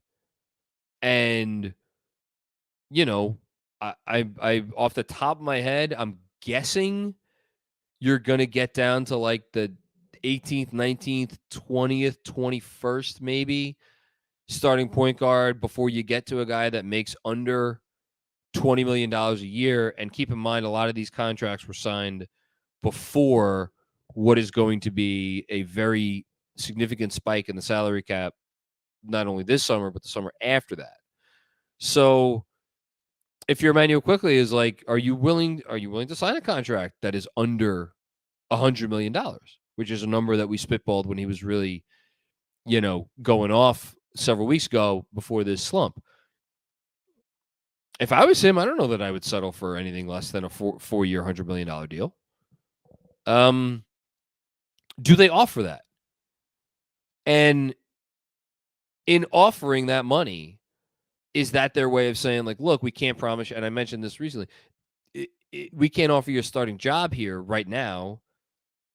And I off the top of my head, I'm guessing you're going to get down to like the 18th, 19th, 20th, 21st, maybe starting point guard before you get to a guy that makes under $20 million a year. And keep in mind, a lot of these contracts were signed before what is going to be a very significant spike in the salary cap, not only this summer, but the summer after that. So if you're Emmanuel Quickley, is like, are you willing to sign a contract that is under $100 million, which is a number that we spitballed when he was really, going off several weeks ago before this slump? If I was him, I don't know that I would settle for anything less than a four-year, $100 million deal. Do they offer that? And in offering that money, is that their way of saying, like, look, we can't promise you, and I mentioned this recently, we can't offer you a starting job here right now,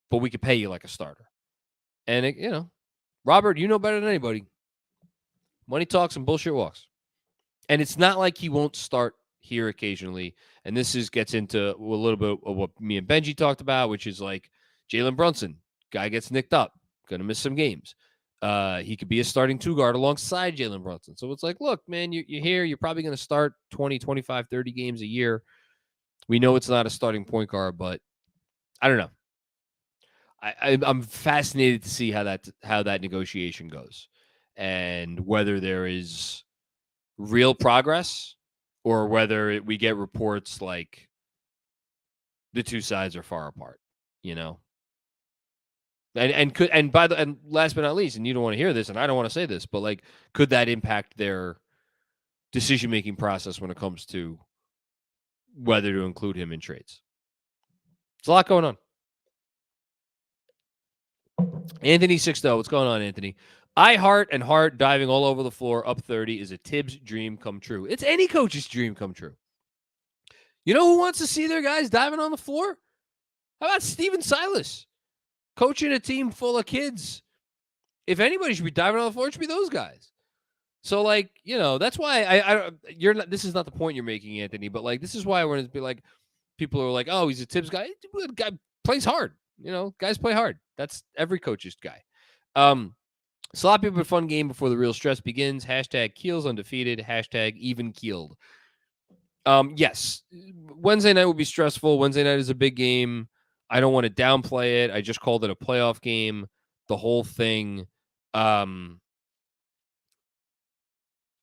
but we could pay you like a starter. And, Robert, you know better than anybody. Money talks and bullshit walks. And it's not like he won't start here occasionally. And this gets into a little bit of what me and Benji talked about, which is like Jalen Brunson. Guy gets nicked up. Going to miss some games. He could be a starting two guard alongside Jalen Brunson. So it's like, look, man, you're here. You're probably going to start 20, 25, 30 games a year. We know it's not a starting point guard, but I don't know. I'm fascinated to see how that negotiation goes and whether there is real progress or whether we get reports like the two sides are far apart, And last but not least, and you don't want to hear this, and I don't want to say this, but like, could that impact their decision-making process when it comes to whether to include him in trades? There's a lot going on. Anthony Sixto, what's going on, Anthony? Hart diving all over the floor up 30 is a Tibbs dream come true. It's any coach's dream come true. You know who wants to see their guys diving on the floor? How about Steven Silas? Coaching a team full of kids. If anybody should be diving on the floor, it should be those guys. So, like, that's why this is not the point you're making, Anthony, but like, this is why I want to be like, people are like, oh, he's a Tibbs guy. The guy plays hard. Guys play hard. That's every coach's guy. Sloppy but fun game before the real stress begins. Hashtag Keels undefeated. Hashtag even keeled. Yes, Wednesday night will be stressful. Wednesday night is a big game. I don't want to downplay it. I just called it a playoff game. The whole thing. I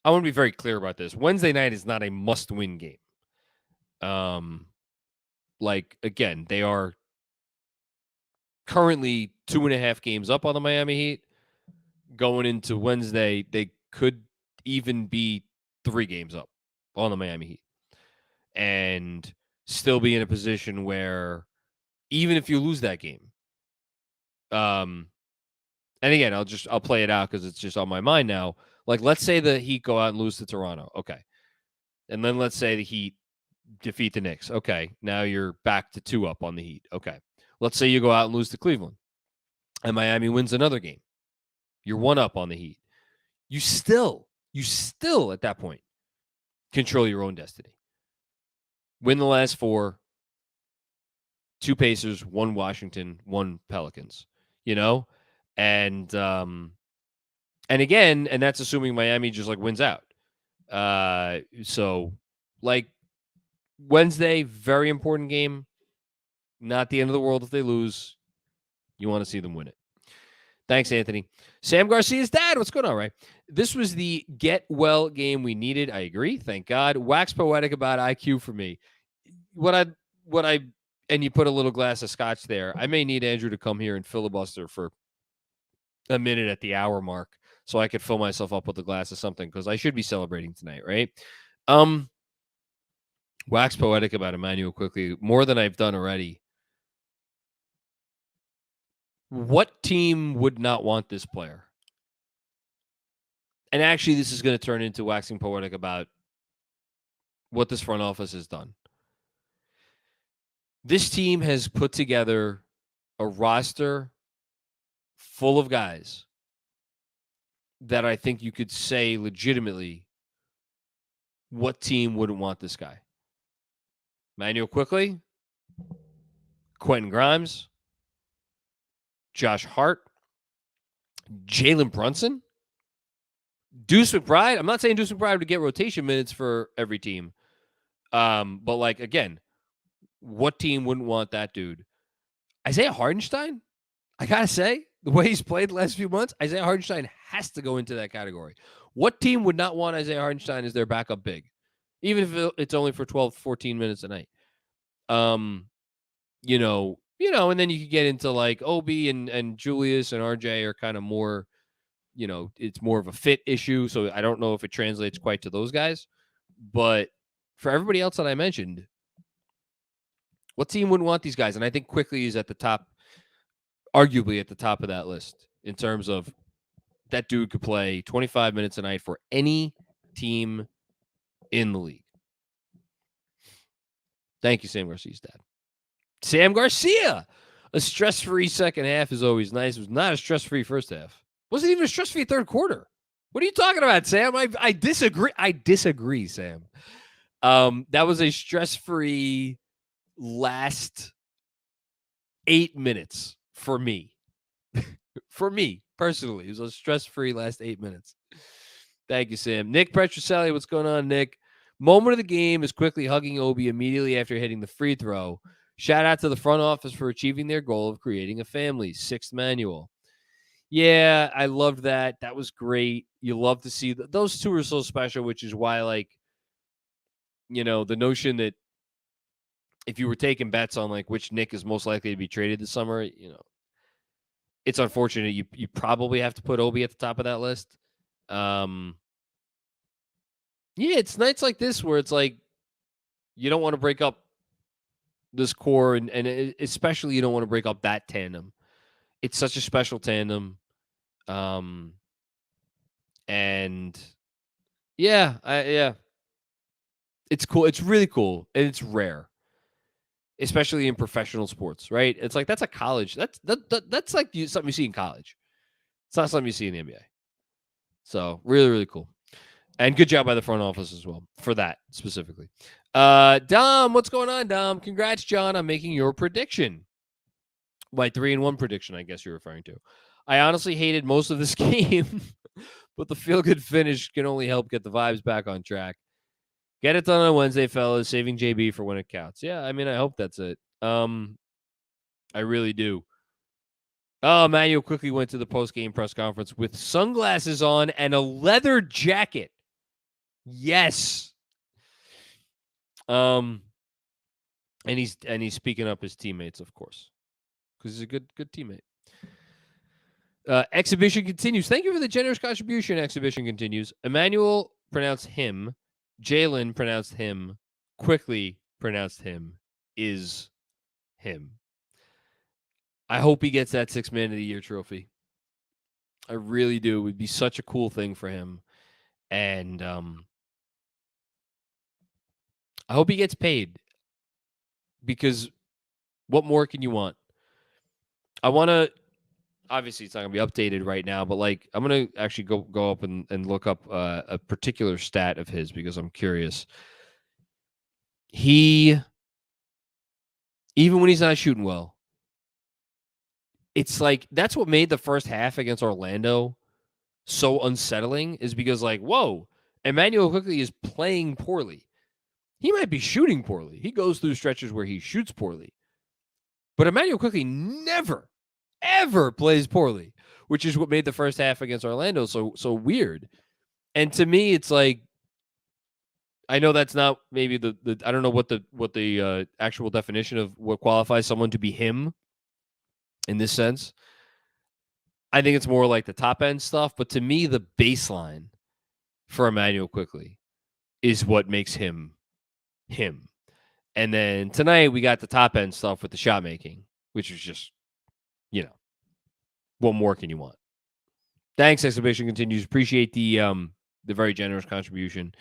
want to be very clear about this. Wednesday night is not a must-win game. Again, they are currently 2.5 games up on the Miami Heat. Going into Wednesday, they could even be 3 games up on the Miami Heat and still be in a position where even if you lose that game, and again, I'll play it out because it's just on my mind now. Like, let's say the Heat go out and lose to Toronto. Okay. And then let's say the Heat defeat the Knicks. Okay. Now you're back to 2 up on the Heat. Okay. Let's say you go out and lose to Cleveland and Miami wins another game. You're 1 up on the Heat. You still at that point control your own destiny. Win the last 4, 2 Pacers, 1 Washington, 1 Pelicans, and again, and that's assuming Miami just like wins out. So like Wednesday, very important game. Not the end of the world if they lose. You want to see them win it. Thanks, Anthony. Sam Garcia's dad. What's going on, right? This was the get well game we needed. I agree. Thank God. Wax poetic about IQ for me. And you put a little glass of scotch there. I may need Andrew to come here and filibuster for a minute at the hour mark so I could fill myself up with a glass of something because I should be celebrating tonight, right? Wax poetic about Emmanuel Quickley more than I've done already. What team would not want this player? And actually, this is going to turn into waxing poetic about what this front office has done. This team has put together a roster full of guys that I think you could say legitimately what team wouldn't want this guy. Emmanuel Quickley, Quentin Grimes, Josh Hart, Jalen Brunson, Deuce McBride. I'm not saying Deuce McBride would get rotation minutes for every team. But like again, what team wouldn't want that dude? Isaiah Hartenstein, I gotta say, the way he's played the last few months, Isaiah Hartenstein has to go into that category. What team would not want Isaiah Hartenstein as their backup big, even if it's only for 12, 14 minutes a night? And then you could get into like Obi and Julius and RJ are kind of more, it's more of a fit issue. So I don't know if it translates quite to those guys. But for everybody else that I mentioned, what team wouldn't want these guys? And I think Quickley is at the top, arguably at the top of that list in terms of that dude could play 25 minutes a night for any team in the league. Thank you, Sam Garcia's dad. Sam Garcia. A stress-free second half is always nice. It was not a stress-free first half. Wasn't even a stress-free third quarter. What are you talking about, Sam? I disagree. I disagree, Sam. That was a stress-free last 8 minutes for me. For me, personally. It was a stress-free last 8 minutes. Thank you, Sam. Nick Petroselli, what's going on, Nick? Moment of the game is Quickley hugging Obi immediately after hitting the free throw. Shout out to the front office for achieving their goal of creating a family. Sixth Manual. Yeah, I loved that. That was great. You love to see those two are so special, which is why, like, the notion that if you were taking bets on like which Nick is most likely to be traded this summer, it's unfortunate. You probably have to put Obi at the top of that list. Yeah, it's nights like this where it's like you don't want to break up this core, and especially you don't want to break up that tandem. It's such a special tandem. And yeah. It's cool. It's really cool. And it's rare. Especially in professional sports, right? It's like that's a college. That's like something you see in college. It's not something you see in the NBA. So really, really cool. And good job by the front office as well for that specifically. Dom, what's going on, Dom? Congrats, John, on making your prediction. My 3-1 prediction, I guess you're referring to. I honestly hated most of this game, but the feel-good finish can only help get the vibes back on track. Get it done on Wednesday, fellas. Saving JB for when it counts. Yeah, I mean, I hope that's it. I really do. Oh, Emmanuel Quickley went to the post-game press conference with sunglasses on and a leather jacket. Yes. And he's speaking up his teammates, of course, because he's a good teammate. Exhibition continues. Thank you for the generous contribution. Exhibition continues. Emmanuel pronounced him. Jalen pronounced him. Quickley pronounced him. Is him. I hope he gets that 6th Man of the Year trophy. I really do. It would be such a cool thing for him. And I hope he gets paid, because what more can you want? I want to, obviously it's not going to be updated right now, but like I'm going to actually go up and look up a particular stat of his, because I'm curious. He, even when he's not shooting well, it's like that's what made the first half against Orlando so unsettling, is because like, whoa, Emmanuel Quickley is playing poorly. He might be shooting poorly. He goes through stretches where he shoots poorly. But Emmanuel Quickley never, ever plays poorly, which is what made the first half against Orlando so weird. And to me, it's like, I know that's not maybe the I don't know what the actual definition of what qualifies someone to be him in this sense. I think it's more like the top end stuff. But to me, the baseline for Emmanuel Quickley is what makes him him. And then tonight we got the top end stuff with the shot making, which is just, what more can you want? Thanks. Exhibition continues. Appreciate the very generous contribution.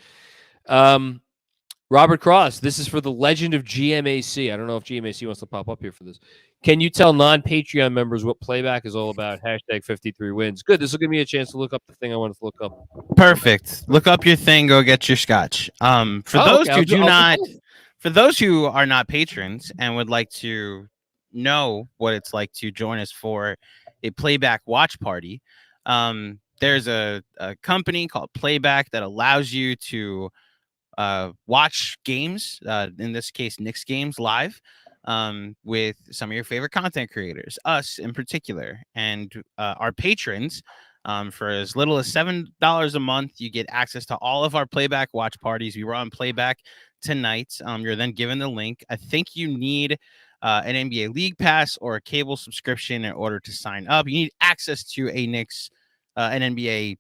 Robert Cross, this is for the legend of GMAC. I don't know if GMAC wants to pop up here for this. Can you tell non-Patreon members what playback is all about? Hashtag 53 wins. Good. This will give me a chance to look up the thing I wanted to look up. Perfect. Look up your thing. Go get your scotch. For those who are not patrons and would like to know what it's like to join us for a playback watch party, there's a company called Playback that allows you to watch games, in this case, Knicks games live, with some of your favorite content creators, us in particular, and our patrons. For as little as $7 a month, you get access to all of our playback watch parties. We were on playback tonight. You're then given the link. I think you need an NBA League Pass or a cable subscription in order to sign up. You need access to a Knicks, an NBA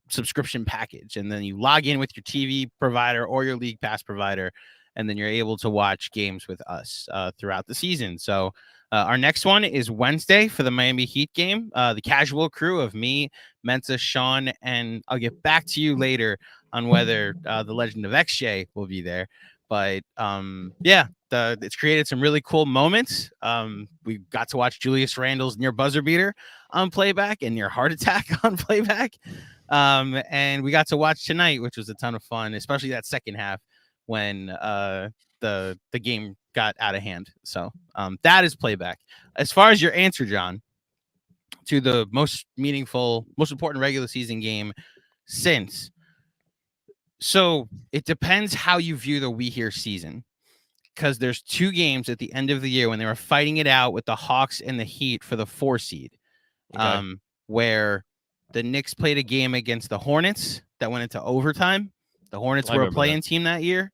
subscription package, and then you log in with your TV provider or your League Pass provider, and then you're able to watch games with us throughout the season. So our next one is Wednesday for the Miami Heat game. The casual crew of me, Mensa, Sean, and I'll get back to you later on whether the Legend of XJ will be there. But yeah, it's created some really cool moments. We got to watch Julius Randle's near buzzer beater on playback and near heart attack on playback. And we got to watch tonight, which was a ton of fun, especially that second half when the game got out of hand. So that is playback. As far as your answer, John, to the most meaningful, most important regular season game since. So it depends how you view the We Here season, because there's 2 games at the end of the year when they were fighting it out with the Hawks and the Heat for the 4 seed, where the Knicks played a game against the Hornets that went into overtime. The Hornets were a play-in team that year.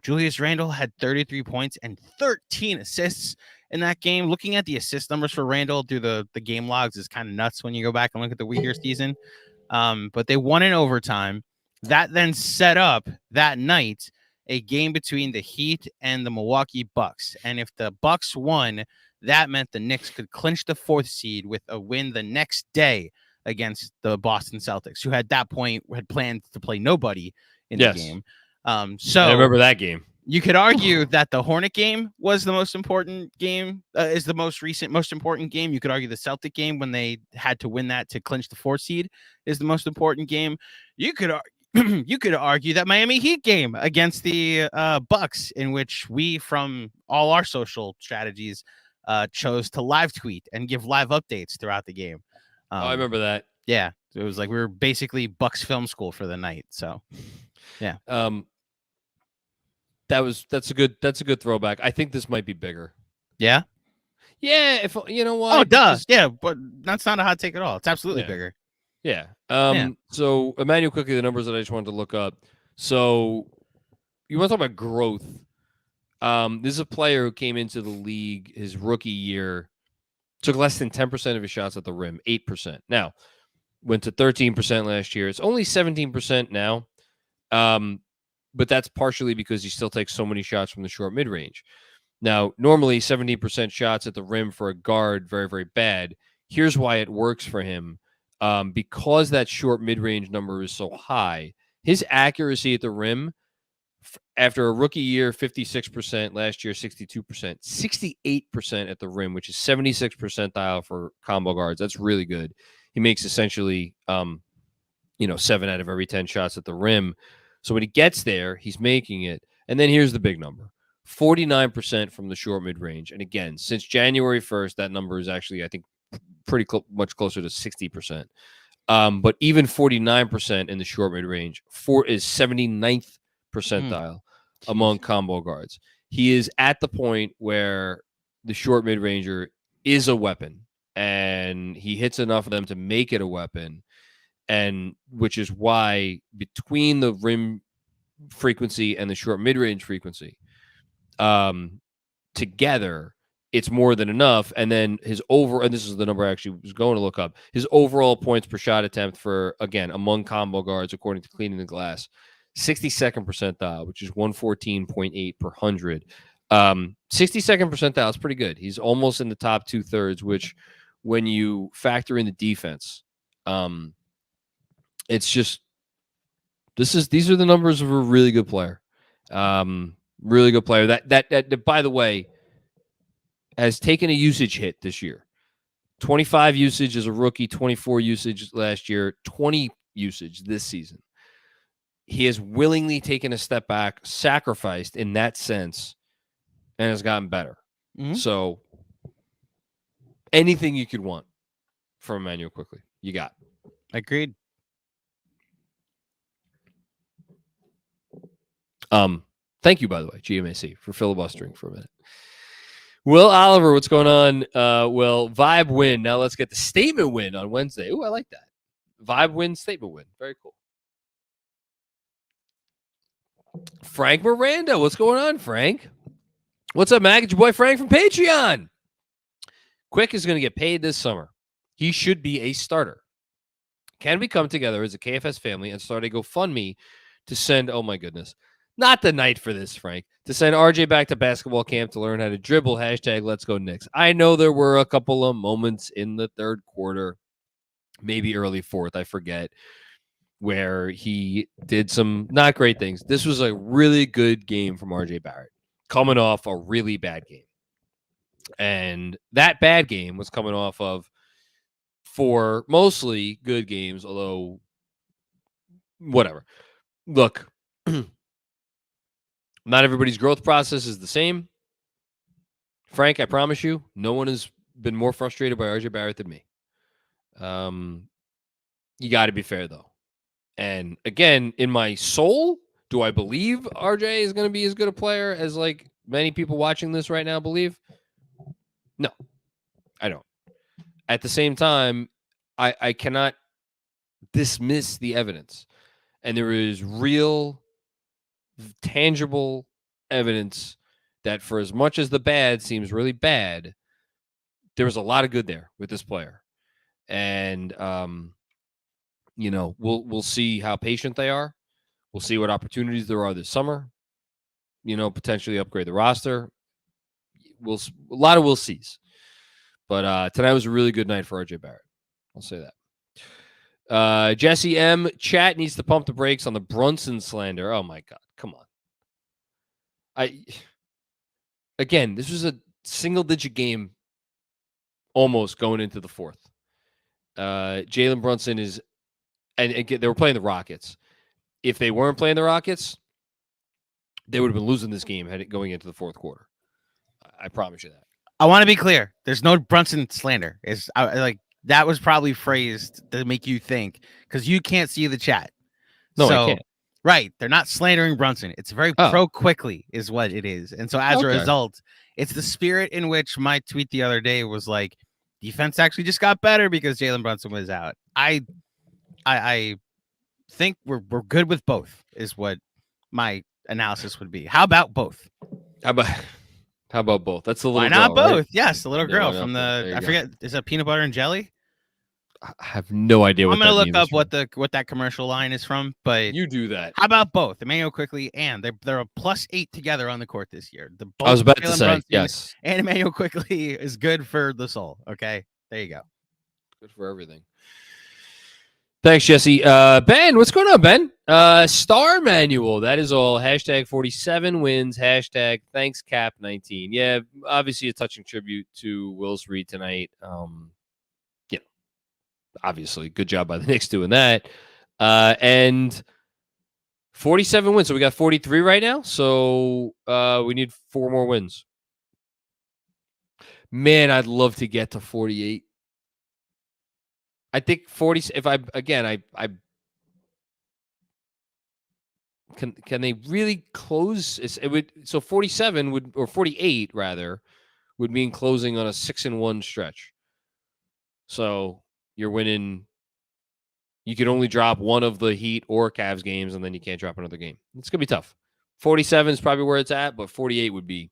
Julius Randle had 33 points and 13 assists in that game. Looking at the assist numbers for Randle through the game logs is kind of nuts when you go back and look at the We Here season. But they won in overtime. That then set up that night a game between the Heat and the Milwaukee Bucks. And if the Bucks won, that meant the Knicks could clinch the 4th seed with a win the next day against the Boston Celtics, who at that point had planned to play nobody in the game. So I remember that game. You could argue that the Hornet game was the most important game, is the most recent, most important game. You could argue the Celtic game, when they had to win that to clinch the 4th seed, is the most important game. You could argue that Miami Heat game against the Bucks, in which we, from all our social strategies, chose to live tweet and give live updates throughout the game. I remember that. Yeah, it was like we were basically Bucks Film School for the night. So, yeah. That's a good throwback. I think this might be bigger. Yeah. Yeah. If you know what? Oh, duh. Yeah, but that's not a hot take at all. It's absolutely bigger. Yeah. So Emmanuel Quickley, the numbers that I just wanted to look up. So you want to talk about growth? This is a player who came into the league his rookie year, took less than 10% of his shots at the rim, 8%. Now, went to 13% last year. It's only 17% now. But that's partially because he still takes so many shots from the short mid-range. Now, normally 17% shots at the rim for a guard, very, very bad. Here's why it works for him. Because that short mid-range number is so high, his accuracy at the rim, after a rookie year, 56%, last year, 62%, 68% at the rim, which is 76th percentile for combo guards. That's really good. He makes essentially, 7 out of every 10 shots at the rim. So when he gets there, he's making it. And then here's the big number, 49% from the short mid-range. And again, since January 1st, that number is actually, I think, pretty much closer to 60%. But even 49% in the short mid-range is 79th percentile among combo guards. He is at the point where the short mid-ranger is a weapon, and he hits enough of them to make it a weapon. And which is why between the rim frequency and the short mid-range frequency, together, it's more than enough. And then and this is the number I actually was going to look up, his overall points per shot attempt for, again, among combo guards, according to Cleaning the Glass, 62nd percentile, which is 114.8 per 100. 62nd percentile is pretty good. He's almost in the top 2/3, which when you factor in the defense, it's just these are the numbers of a really good player. Really good player. That by the way, has taken a usage hit this year. 25 usage as a rookie, 24 usage last year, 20 usage this season. He has willingly taken a step back, sacrificed in that sense, and has gotten better. Mm-hmm. So anything you could want from Emmanuel Quickley, you got. Agreed. Thank you, by the way, GMAC, for filibustering for a minute. Will Oliver, what's going on? Well, Vibe win. Now let's get the statement win on Wednesday. Ooh, I like that. Vibe win, statement win. Very cool. Frank Miranda, what's going on, Frank? What's up, Mac? It's your boy Frank from Patreon. Quick is going to get paid this summer. He should be a starter. Can we come together as a KFS family and start a GoFundMe to send, oh my goodness, not the night for this, Frank, to send RJ back to basketball camp to learn how to dribble, hashtag let's go Knicks. I know there were a couple of moments in the third quarter, maybe early fourth, I forget, where he did some not great things. This was a really good game from RJ Barrett, coming off a really bad game. And that bad game was coming off of 4 mostly good games, although whatever. Look, not everybody's growth process is the same. Frank, I promise you, no one has been more frustrated by RJ Barrett than me. You got to be fair, though. And again, in my soul, do I believe RJ is going to be as good a player as like many people watching this right now believe? No, I don't. At the same time, I cannot dismiss the evidence. And there is real, tangible evidence that for as much as the bad seems really bad, there was a lot of good there with this player. And, we'll see how patient they are. We'll see what opportunities there are this summer. Potentially upgrade the roster. A lot of we'll sees. But tonight was a really good night for RJ Barrett. I'll say that. Jesse M. Chat needs to pump the brakes on the Brunson slander. Oh, my God. Come on. Again, this was a single-digit game almost going into the fourth. Jalen Brunson is – and again, they were playing the Rockets. If they weren't playing the Rockets, they would have been losing this game going into the fourth quarter. I promise you that. I want to be clear. There's no Brunson slander. That was probably phrased to make you think because you can't see the chat. No, I can't. Right. They're not slandering Brunson. It's very pro Quickley is what it is. And so as a result, it's the spirit in which my tweet the other day was like, defense actually just got better because Jalen Brunson was out. I think we're good with both is what my analysis would be. How about both? How about both? That's the little Why not girl, both? Right? Yes, the little girl from the I forget. Is it peanut butter and jelly? I have no idea what I'm gonna look up what what that commercial line is from. But you do that. How about both? Emmanuel Quickley and they're a +8 together on the court this year. I was about to say Brunson yes. And Emmanuel Quickley is good for the soul. Okay, there you go. Good for everything. Thanks, Jesse. Ben, what's going on, Ben? Star Manual. That is all. Hashtag 47 wins. Hashtag thanks Cap 19. Yeah, obviously a touching tribute to Willis Reed tonight. Obviously, good job by the Knicks doing that. And 47 wins. So we got 43 right now. So we need 4 more wins. Man, I'd love to get to 48. I think 40. If I can they really close? It would 47 would or 48 rather would mean closing on a 6-1 stretch. So you're winning. You can only drop one of the Heat or Cavs games, and then you can't drop another game. It's gonna be tough. 47 is probably where it's at, but 48 would be.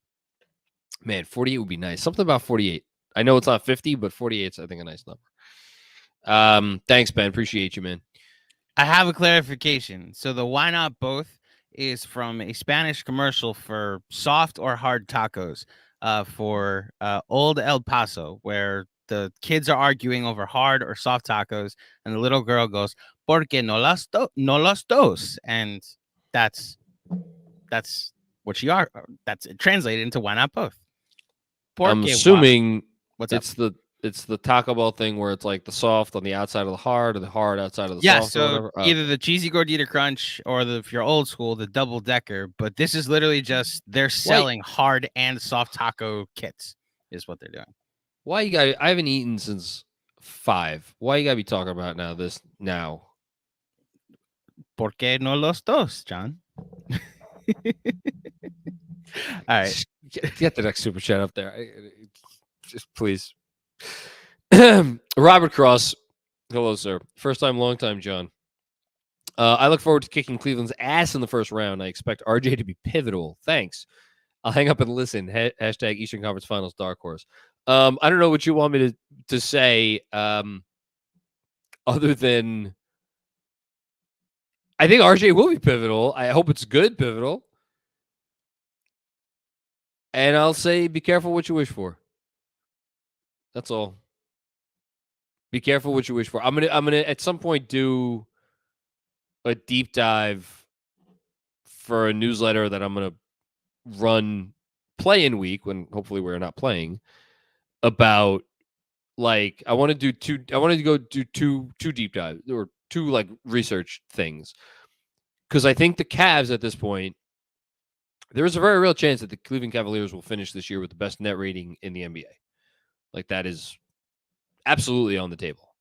Man, 48 would be nice. Something about 48. I know it's not 50, but 48 is I think a nice number. Thanks, Ben. Appreciate you, man. I have a clarification. So the why not both is from a Spanish commercial for soft or hard tacos for Old El Paso, where the kids are arguing over hard or soft tacos, and the little girl goes, "Porque no los dos," and that's what you are. That's translated into why not both. I'm assuming what's it's the Taco Bell thing where it's like the soft on the outside of the hard or the hard outside of the soft. Yeah, so or whatever. Either the cheesy gordita crunch or if you're old school, the double decker. But this is literally just they're selling hard and soft taco kits is what they're doing. Why you got? I haven't eaten since 5. Why you gotta be talking about this now? Porque no los dos, John. All right. Get the next super chat up there. Just please. Robert Cross. Hello, sir. First time, long time, John. I look forward to kicking Cleveland's ass in the first round. I expect RJ to be pivotal. Thanks. I'll hang up and listen. Hashtag Eastern Conference Finals Dark Horse. I don't know what you want me to say other than I think RJ will be pivotal. I hope it's good pivotal. And I'll say be careful what you wish for. That's all. Be careful what you wish for. I'm gonna at some point do a deep dive for a newsletter that I'm gonna run play-in week when hopefully we're not playing about like I want to go do two deep dive or two like research things because I think the Cavs at this point there's a very real chance that the Cleveland Cavaliers will finish this year with the best net rating in the NBA. Like that is absolutely on the table.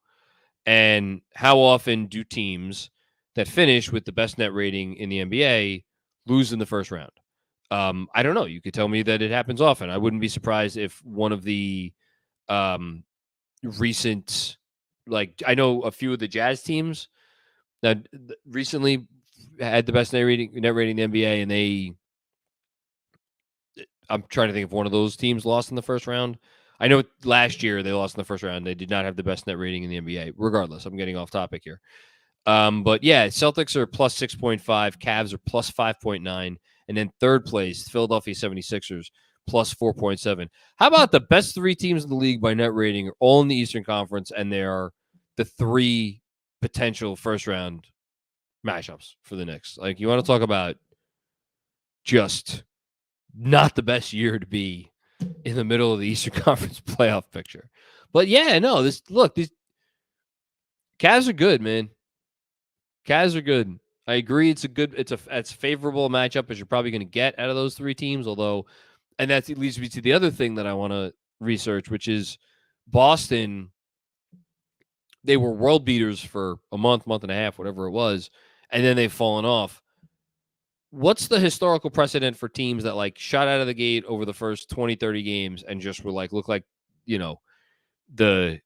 And how often do teams that finish with the best net rating in the NBA lose in the first round? I don't know. You could tell me that it happens often. I wouldn't be surprised if one of the recent, like I know a few of the Jazz teams that recently had the best net rating in the NBA, and I'm trying to think if one of those teams lost in the first round. I know last year they lost in the first round. They did not have the best net rating in the NBA. Regardless, I'm getting off topic here. But yeah, Celtics are plus 6.5. Cavs are plus 5.9. And then third place, Philadelphia 76ers, plus 4.7. How about the best three teams in the league by net rating are all in the Eastern Conference, and they are the three potential first-round matchups for the Knicks? Like, you want to talk about just not the best year to be in the middle of the Eastern Conference playoff picture. But yeah, no, these Cavs are good, man. Cavs are good. I agree. It's a favorable matchup as you're probably going to get out of those three teams. Although, and that leads me to the other thing that I want to research, which is Boston. They were world beaters for a month and a half, whatever it was, and then they've fallen off. What's the historical precedent for teams that like shot out of the gate over the first 20, 30 games and just were like, look like, the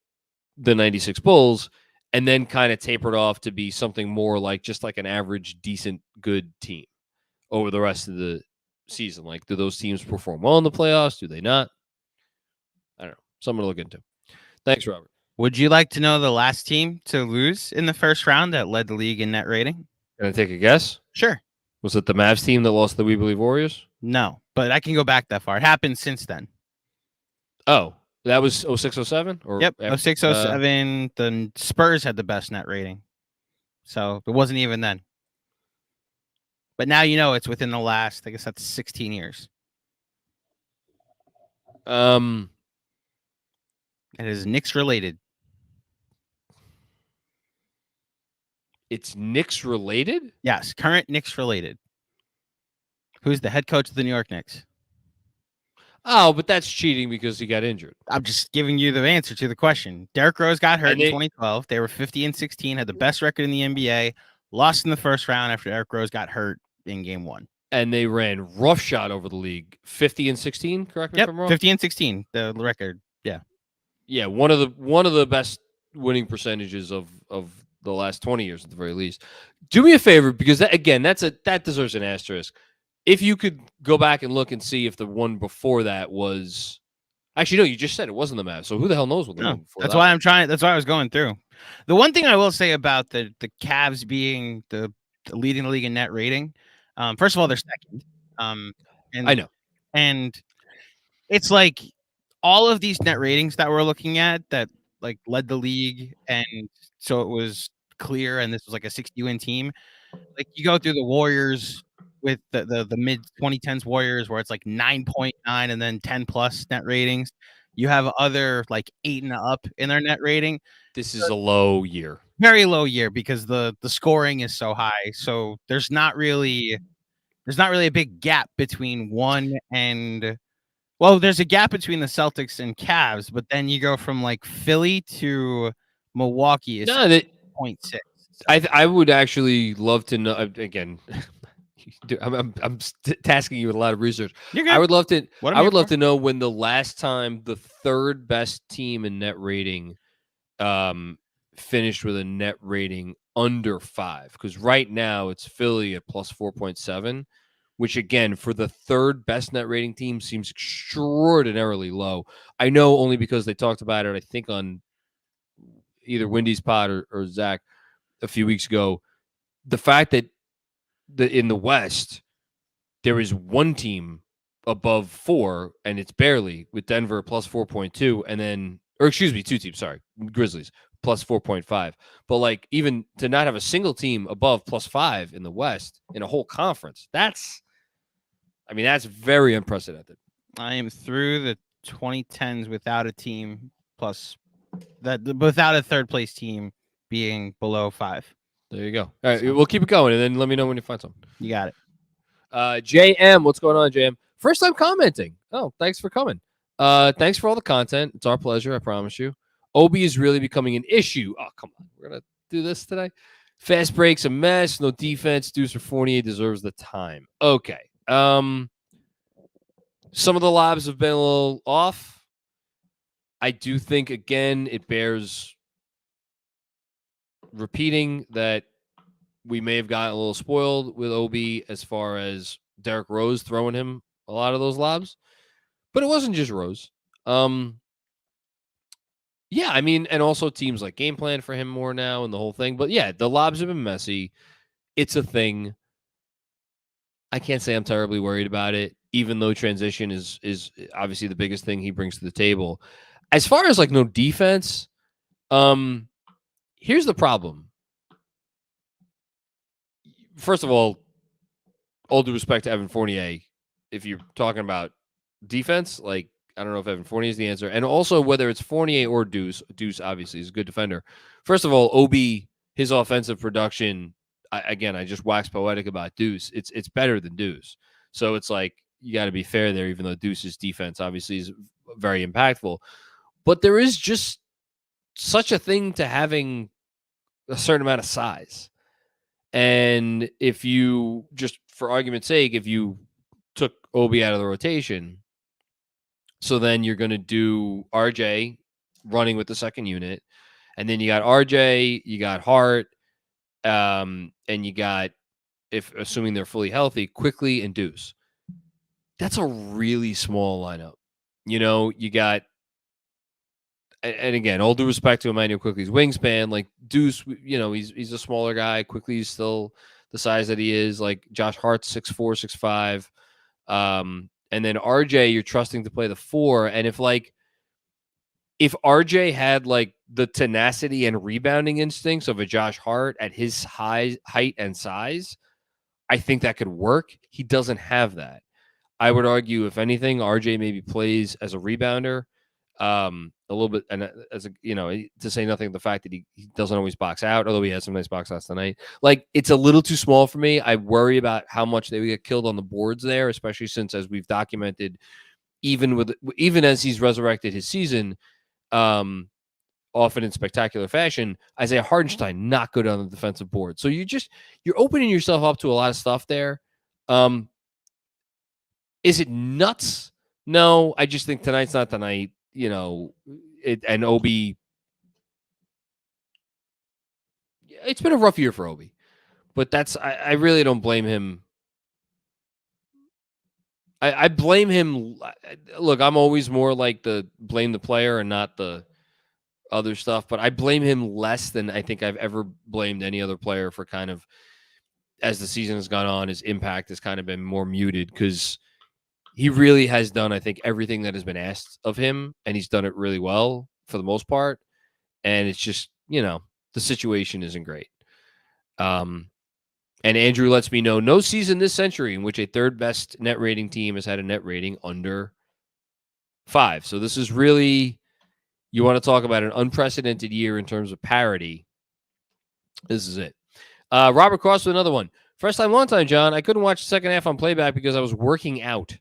96 Bulls, and then kind of tapered off to be something more like just like an average, decent, good team over the rest of the season? Like, do those teams perform well in the playoffs? Do they not? I don't know. Something to look into. Thanks, Robert. Would you like to know the last team to lose in the first round that led the league in net rating? Can I take a guess? Sure. Was it the Mavs team that lost the We Believe Warriors? No, but I can go back that far. It happened since then. Oh, that was 06-07? Yep, 06-07. The Spurs had the best net rating. So it wasn't even then. But now it's within the last, I guess that's 16 years. It is Knicks related. It's Knicks related? Yes, current Knicks related. Who's the head coach of the New York Knicks? Oh, but that's cheating because he got injured. I'm just giving you the answer to the question. Derrick Rose got hurt in 2012. They were 50-16, had the best record in the NBA, lost in the first round after Derrick Rose got hurt in game 1. And they ran roughshod over the league. 50-16, correct me if I'm wrong? 50-16, the record. Yeah. Yeah, one of the best winning percentages of the last 20 years at the very least. Do me a favor, because that deserves an asterisk. If you could go back and look and see if the one before that was actually, no, you just said it wasn't the Mavs. So who the hell knows what the one before that's that why was. That's why I was going through. The one thing I will say about the Cavs being the leading the league in net rating, first of all, they're second. And I know. And it's like all of these net ratings that we're looking at that like led the league, and so it was clear, and this was like a 60-win team. Like you go through the Warriors with the mid 2010s Warriors where it's like 9.9 and then 10 plus net ratings. You have other like 8 and up in their net rating. This is a low year. Very low year because the scoring is so high. So there's not really a big gap between one and there's a gap between the Celtics and Cavs, but then you go from like Philly to Milwaukee is 0.6. I would actually love to know again. I'm tasking you with a lot of research. You're good. I would love to. What I would love to know when the last time the third best team in net rating finished with a net rating under 5. Because right now it's Philly at plus 4.7, which again for the third best net rating team seems extraordinarily low. I know only because they talked about it. I think on either Wendy's pod or Zach a few weeks ago. The fact that in the West there is one team above 4, and it's barely, with Denver plus 4.2, and then, or excuse me, 2 teams, sorry, Grizzlies plus 4.5. But like, even to not have a single team above plus 5 in the West in a whole conference, that's very unprecedented. I am through the 2010s without a team plus that, without a third place team being below 5. There you go. All right, we'll keep it going, and then let me know when you find something. You got it. JM, what's going on, JM? First time commenting. Oh, thanks for coming. Thanks for all the content. It's our pleasure, I promise you. Obi is really becoming an issue. Oh, come on. We're going to do this today. Fast breaks a mess. No defense. Deuce or Fournier deserves the time. Okay. Some of the lobs have been a little off. I do think, again, it bears repeating that we may have gotten a little spoiled with Obi as far as Derrick Rose throwing him a lot of those lobs. But it wasn't just Rose. Yeah, I mean, and also teams like game plan for him more now and the whole thing. But yeah, the lobs have been messy. It's a thing. I can't say I'm terribly worried about it, even though transition is obviously the biggest thing he brings to the table. As far as like no defense, here's the problem. First of all due respect to Evan Fournier, if you're talking about defense, like, I don't know if Evan Fournier is the answer. And also whether it's Fournier or Deuce obviously is a good defender. First of all, Obi, his offensive production, I just wax poetic about Deuce. It's better than Deuce. So it's like, you got to be fair there, even though Deuce's defense obviously is very impactful. But there is just such a thing to having a certain amount of size. And if you, just for argument's sake, if you took Obi out of the rotation, so then you're going to do RJ running with the second unit. And then you got RJ, you got Hart, and you got, if assuming they're fully healthy, Quickley and Deuce. That's a really small lineup. You got, and again, all due respect to Emmanuel Quickley's wingspan, like Deuce, he's a smaller guy. Quickley's still the size that he is. Like Josh Hart's 6'4", 6'5". And then RJ, you're trusting to play the 4. And if RJ had like the tenacity and rebounding instincts of a Josh Hart at his height and size, I think that could work. He doesn't have that. I would argue, if anything, RJ maybe plays as a rebounder a little bit, and as a, to say nothing of the fact that he doesn't always box out, although he had some nice box outs tonight. Like, it's a little too small for me. I worry about how much they would get killed on the boards there, especially since, as we've documented, even as he's resurrected his season, often in spectacular fashion, Isaiah Hartenstein not good on the defensive board. So you're opening yourself up to a lot of stuff there. Is it nuts? No, I just think tonight's not the night. And Obi, it's been a rough year for Obi, but I really don't blame him. I blame him. Look, I'm always more like the blame the player and not the other stuff, but I blame him less than I think I've ever blamed any other player for kind of, as the season has gone on, his impact has kind of been more muted, because he really has done, I think, everything that has been asked of him, and he's done it really well for the most part. And it's just, the situation isn't great. And Andrew lets me know, no season this century in which a third best net rating team has had a net rating under 5. So this is really, you want to talk about an unprecedented year in terms of parity. This is it. Robert Cross with another one. First time, long time, John. I couldn't watch the second half on playback because I was working out.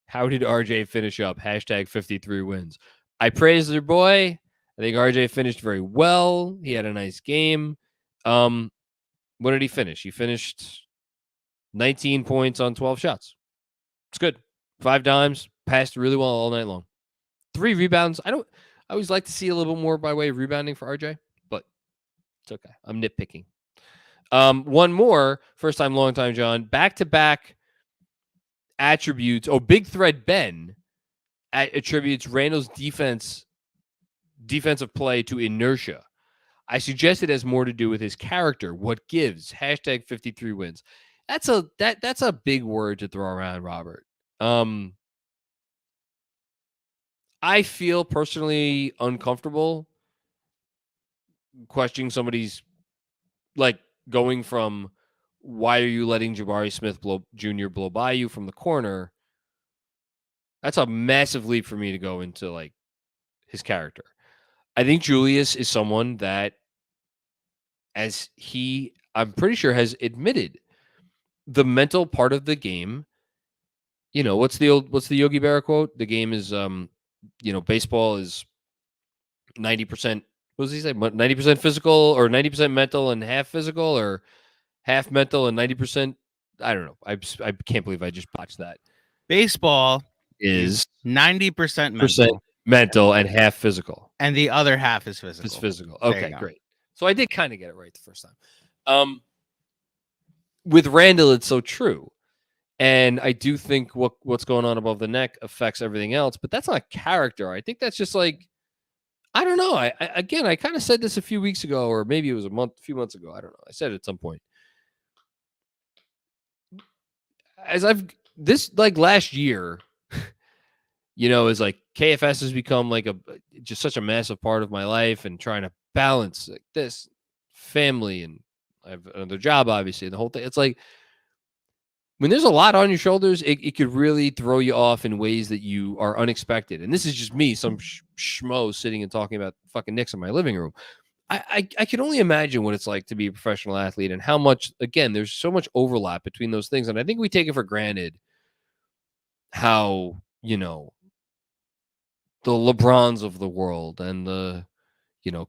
How did RJ finish up? Hashtag 53 wins. I praised their boy. I think RJ finished very well. He had a nice game. What did he finish? He finished 19 points on 12 shots. It's good. 5 dimes, passed really well all night long. 3 rebounds. I always like to see a little bit more by way of rebounding for RJ, but it's okay. I'm nitpicking. One more, first time, long time, John. Back-to-back attributes. Oh, Big Thread Ben attributes Randle's defensive play to inertia. I suggest it has more to do with his character. What gives? Hashtag 53 wins. That's a big word to throw around, Robert. I feel personally uncomfortable questioning somebody's, like, going from why are you letting Jabari Smith Jr. blow by you from the corner? That's a massive leap for me to go into, like, his character. I think Julius is someone that, as I'm pretty sure has admitted, the mental part of the game. You know, what's the Yogi Berra quote? The game is, baseball is 90%. What does he say? 90% physical, or 90% mental and half physical, or half mental and 90%. I don't know. I can't believe I just botched that. Baseball is 90% mental and half physical, and the other half is physical. It's physical. Okay, great. So I did kind of get it right the first time. With Randle, it's so true. And I do think what's going on above the neck affects everything else, but that's not character. I think that's just like, I don't know. I kind of said this a few weeks ago, or maybe it was a few months ago. I don't know. I said it at some point. Last year, is like KFS has become like just such a massive part of my life, and trying to balance like this family, and I have another job, obviously, and the whole thing. It's like, when there's a lot on your shoulders, it could really throw you off in ways that you are unexpected. And this is just me, some schmo sitting and talking about fucking Knicks in my living room. I can only imagine what it's like to be a professional athlete, and how much, again, there's so much overlap between those things. And I think we take it for granted how, the LeBrons of the world, and the,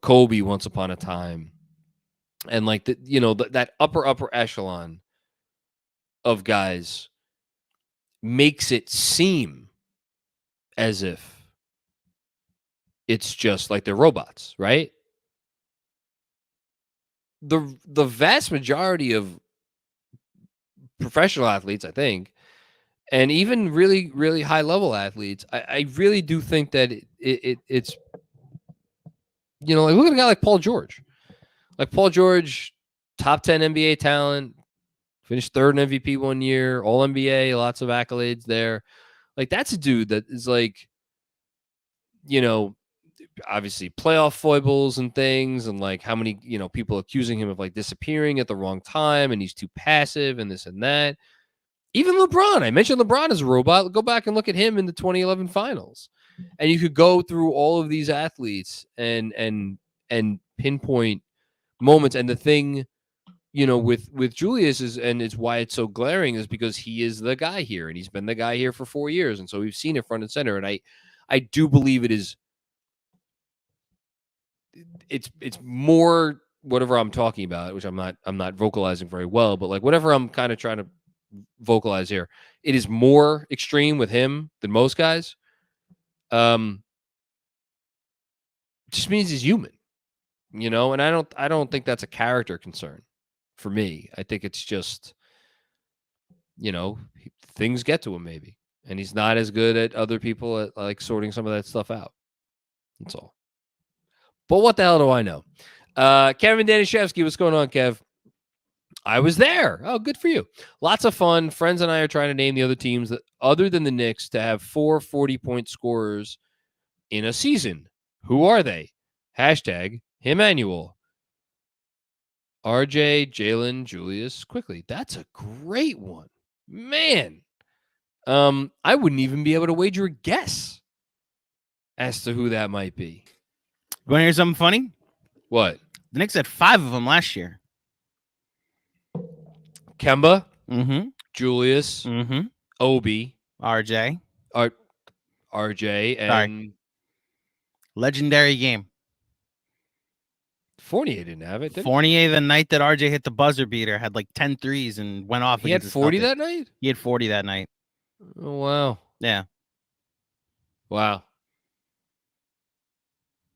Kobe once upon a time, and like that upper echelon of guys makes it seem as if it's just like they're robots, right? The vast majority of professional athletes, I think, and even really, really high level athletes, I really do think that it's, like, look at a guy like Paul George. Like Paul George, top 10 NBA talent, finished 3rd in MVP one year, all NBA, lots of accolades there. Like, that's a dude that is like, obviously playoff foibles and things, and like how many, people accusing him of like disappearing at the wrong time, and he's too passive and this and that. Even LeBron, I mentioned LeBron as a robot. Go back and look at him in the 2011 finals. And you could go through all of these athletes and pinpoint moments. And the thing, with Julius and it's why it's so glaring, is because he is the guy here, and he's been the guy here for 4 years. And so we've seen it front and center. And I do believe it's more whatever I'm talking about, which I'm not vocalizing very well, but like whatever I'm kind of trying to vocalize here, it is more extreme with him than most guys. Just means he's human, and I don't think that's a character concern for me. I think it's just, things get to him maybe, and he's not as good at other people at like sorting some of that stuff out. That's all. But what the hell do I know? Kevin Danishevsky, what's going on, Kev? I was there. Oh, good for you. Lots of fun. Friends and I are trying to name the other teams that, other than the Knicks, to have 4 40-point scorers in a season. Who are they? Hashtag Emmanuel. RJ, Jalen, Julius, Quickley. That's a great one. Man. I wouldn't even be able to wager a guess as to who that might be. You want to hear something funny? What? The Knicks had 5 of them last year. Kemba, Mm-hmm. Julius, Mm-hmm. Obi, RJ, RJ, and legendary game. Fournier didn't have it, did he? Fournier, the night that RJ hit the buzzer beater, had like 10 threes and went off. He had against 40 the Celtics. that night? He had 40 that night. Oh, wow. Yeah. Wow.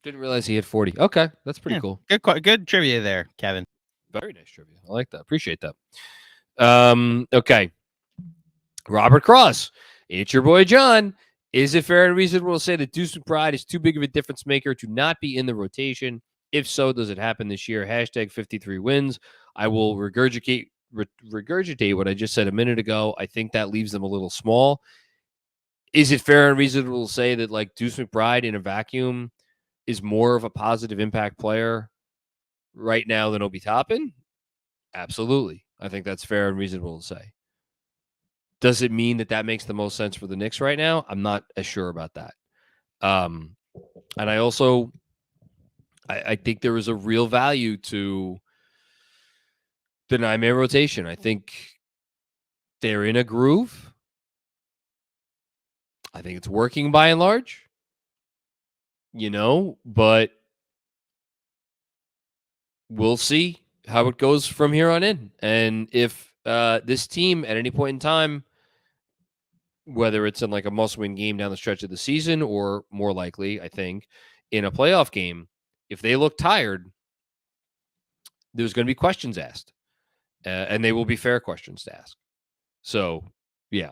Didn't realize he had 40. Okay, that's pretty cool. Good trivia there, Kevin. Very nice trivia. I like that. Appreciate that. Okay. Robert Cross. It's your boy, John. Is it fair and reasonable to say that Deuce McBride is too big of a difference maker to not be in the rotation? If so, does it happen this year? Hashtag 53 wins. I will regurgitate what I just said a minute ago. I think that leaves them a little small. Is it fair and reasonable to say that like Deuce McBride in a vacuum is more of a positive impact player right now than Obi Toppin? Absolutely. I think that's fair and reasonable to say. Does it mean that makes the most sense for the Knicks right now? I'm not as sure about that. And I also, I think there is a real value to the 9-man rotation. I think they're in a groove. I think it's working by and large, but we'll see how it goes from here on in. And if this team at any point in time, whether it's in like a must-win game down the stretch of the season or more likely, I think, in a playoff game, if they look tired, there's going to be questions asked. And they will be fair questions to ask. So, yeah.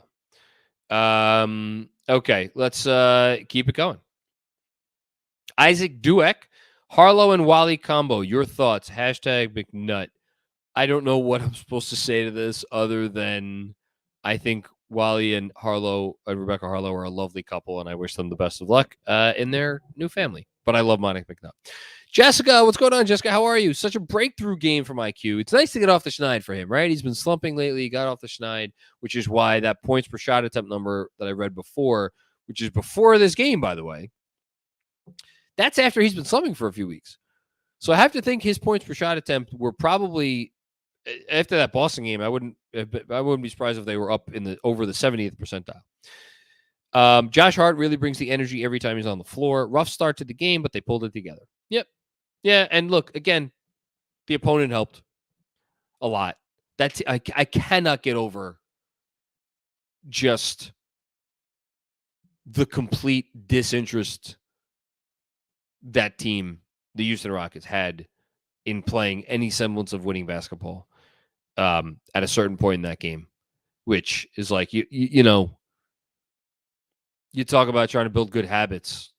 Okay, let's keep it going. Isaac Dueck, Harlow and Wally combo. Your thoughts? Hashtag McNutt. I don't know what I'm supposed to say to this other than I think Wally and Rebecca Harlow are a lovely couple, and I wish them the best of luck in their new family. But I love Monica McNutt. Jessica, what's going on, Jessica? How are you? Such a breakthrough game from IQ. It's nice to get off the schneid for him, right? He's been slumping lately. He got off the schneid, which is why that points per shot attempt number that I read before, which is before this game, by the way, that's after he's been slumping for a few weeks. So I have to think his points per shot attempt were probably after that Boston game. I wouldn't be surprised if they were up in over the 70th percentile. Josh Hart really brings the energy every time he's on the floor. Rough start to the game, but they pulled it together. Yep. Yeah, and look, again, the opponent helped a lot. I cannot get over just the complete disinterest that team, the Houston Rockets, had in playing any semblance of winning basketball at a certain point in that game, which is like, you talk about trying to build good habits.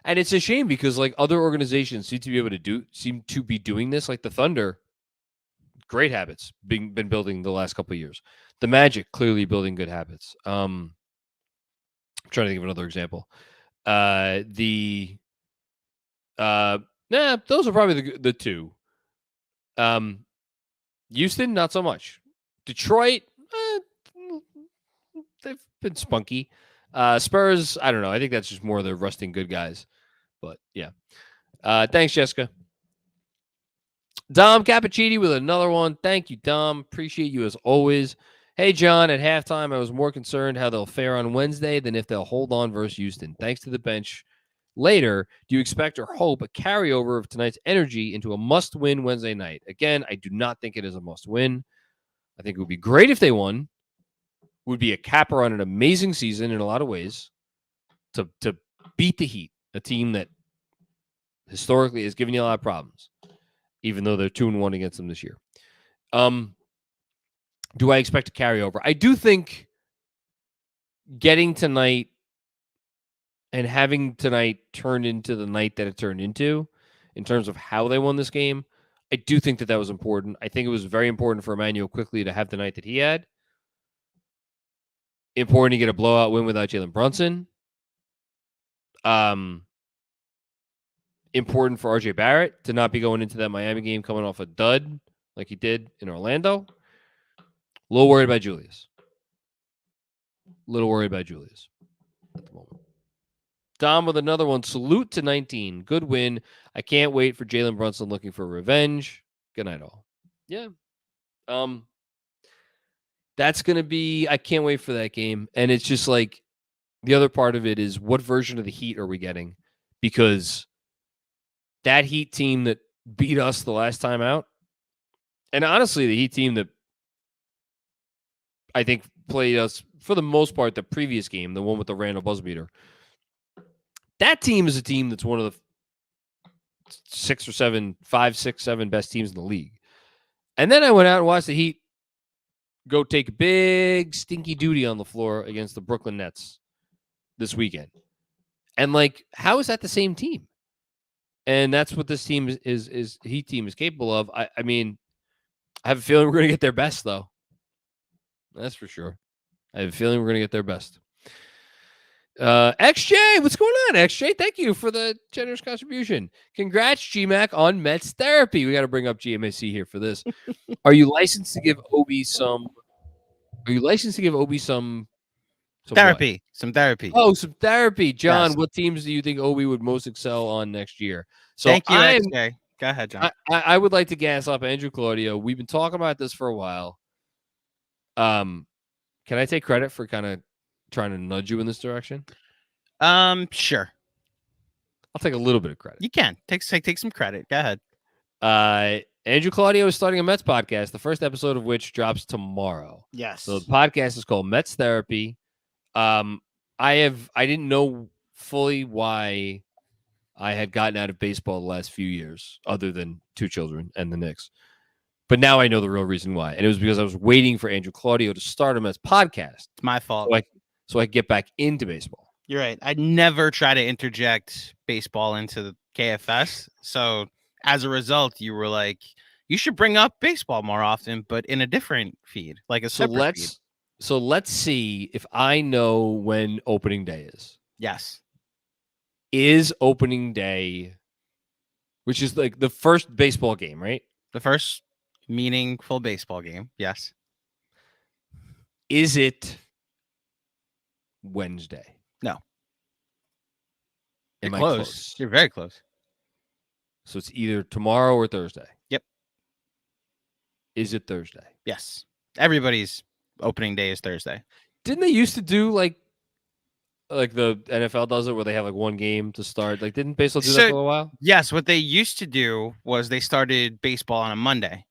And it's a shame because like other organizations seem to be doing this, like the Thunder, great habits been building the last couple of years. The Magic clearly building good habits. I'm trying to think of another example. Those are probably the two. Houston, not so much. Detroit, they've been spunky. Spurs, I don't know. I think that's just more of the rusting good guys. But yeah. Thanks, Jessica. Dom Cappuccini with another one. Thank you, Dom. Appreciate you as always. Hey, John, at halftime, I was more concerned how they'll fare on Wednesday than if they'll hold on versus Houston. Thanks to the bench. Later, do you expect or hope a carryover of tonight's energy into a must-win Wednesday night? Again, I do not think it is a must-win. I think it would be great if they won. Would be a capper on an amazing season in a lot of ways to beat the Heat, a team that historically has given you a lot of problems, even though they're 2-1 against them this year. Do I expect a carryover? I do think getting tonight and having tonight turned into the night that it turned into in terms of how they won this game, I do think that was important. I think it was very important for Emmanuel Quickley to have the night that he had. Important to get a blowout win without Jalen Brunson. Important for RJ Barrett to not be going into that Miami game coming off a dud like he did in Orlando. A little worried about Julius at the moment. Dom with another one. Salute to 19. Good win. I can't wait for Jalen Brunson looking for revenge. Good night, all. Yeah. That's going to be, I can't wait for that game. And it's just like, the other part of it is what version of the Heat are we getting? Because that Heat team that beat us the last time out, and honestly, the Heat team that I think played us for the most part the previous game, the one with the Randle buzzer beater. That team is a team that's one of the 5, 6, 7 best teams in the league. And then I went out and watched the Heat go take big stinky duty on the floor against the Brooklyn Nets this weekend. And like, how is that the same team? And that's what this team is Heat team is capable of. I mean, I have a feeling we're going to get their best, though. That's for sure. I have a feeling we're going to get their best. XJ, what's going on, XJ? Thank you for the generous contribution. Congrats, GMAC, on Mets therapy. We got to bring up GMAC here for this. Are you licensed to give Obi some? Are you licensed to give Obi some therapy? What? Some therapy. Oh, some therapy, John. Yes. What teams do you think Obi would most excel on next year? So thank you, XJ. Go ahead, John. I would like to gas up Andrew Claudio. We've been talking about this for a while. Can I take credit for kind of trying to nudge you in this direction? Sure. I'll take a little bit of credit. You can take some credit. Go ahead. Andrew Claudio is starting a Mets podcast, the first episode of which drops tomorrow. Yes. So the podcast is called Mets Therapy. I didn't know fully why I had gotten out of baseball the last few years, other than 2 children and the Knicks. But now I know the real reason why. And it was because I was waiting for Andrew Claudio to start him as podcast. It's my fault. So I get back into baseball. You're right. I never try to interject baseball into the KFS. So as a result, you were like, you should bring up baseball more often, but in a different feed, like a separate feed. So let's see if I know when opening day is. Yes. Is opening day, which is like the first baseball game, right? The first meaningful baseball game. Yes. Is it Wednesday? No. Am You're I close? You're very close. So it's either tomorrow or Thursday. Yep. Is it Thursday? Yes. Everybody's opening day is Thursday. Didn't they used to do like the NFL does it where they have like one game to start? Like, didn't baseball do that for a while? Yes. What they used to do was they started baseball on a Monday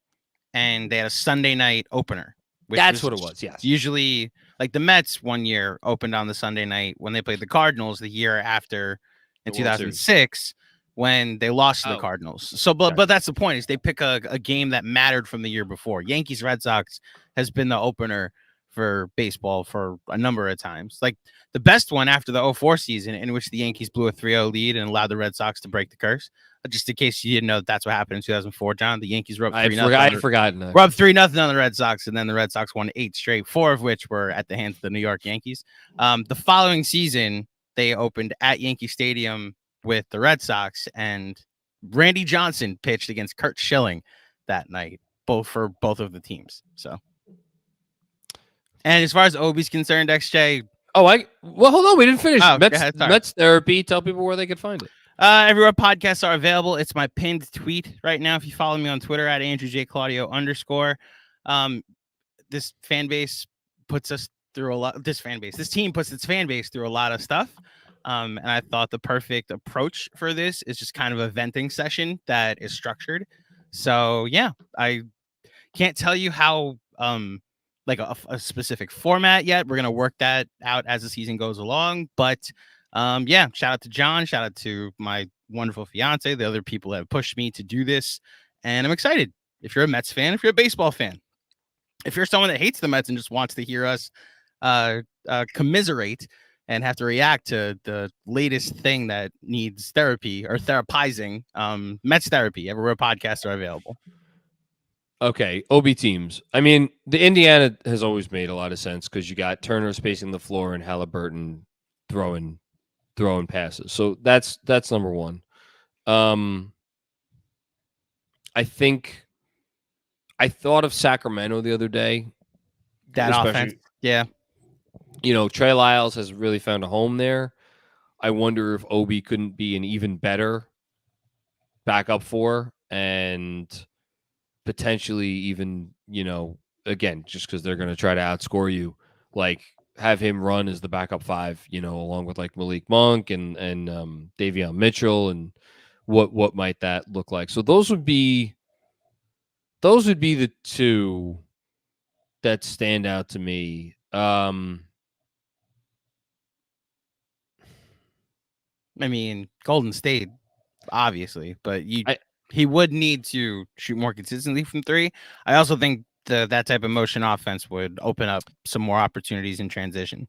and they had a Sunday night opener. That's what it was. Yes. Usually, like the Mets one year opened on the Sunday night when they played the Cardinals the year after in 2006 when they lost to the Cardinals. So, but that's the point is they pick a game that mattered from the year before. Yankees Red Sox has been the opener for baseball for a number of times. Like the best one after the 2004 season in which the Yankees blew a 3-0 lead and allowed the Red Sox to break the curse. Just in case you didn't know that's what happened in 2004, John. The Yankees were up 3-0. I'd forgotten that. We're up 3-0 on the Red Sox, and then the Red Sox won 8 straight, 4 of which were at the hands of the New York Yankees. The following season, they opened at Yankee Stadium with the Red Sox, and Randy Johnson pitched against Curt Schilling that night, for both of the teams. So, and as far as Obi's concerned, XJ. Well, hold on, we didn't finish. Mets Therapy. Tell people where they can find it. Everywhere podcasts are available. It's my pinned tweet right now. If you follow me on Twitter at AndrewJClaudio_. This fan base puts us through a lot. This team puts its fan base through a lot of stuff. And I thought the perfect approach for this is just kind of a venting session that is structured. So yeah, I can't tell you how like a specific format yet. We're gonna work that out as the season goes along. But yeah, shout out to John, shout out to my wonderful fiance, the other people that have pushed me to do this, and I'm excited. If you're a Mets fan, if you're a baseball fan, if you're someone that hates the Mets and just wants to hear us commiserate and have to react to the latest thing that needs therapy or therapizing, Mets Therapy, everywhere podcasts are available. Okay, OB teams. I mean, the Indiana has always made a lot of sense because you got Turner spacing the floor and Halliburton throwing passes. So that's number one. I think I thought of Sacramento the other day. That offense, yeah. You know, Trey Lyles has really found a home there. I wonder if Obi couldn't be an even better backup for and potentially even, you know, again, just because they're going to try to outscore you, like have him run as the backup 5, you know, along with like Malik Monk and Davion Mitchell and what might that look like? So those would be the two that stand out to me. I mean, Golden State, obviously, but he would need to shoot more consistently from three. I also think that type of motion offense would open up some more opportunities in transition.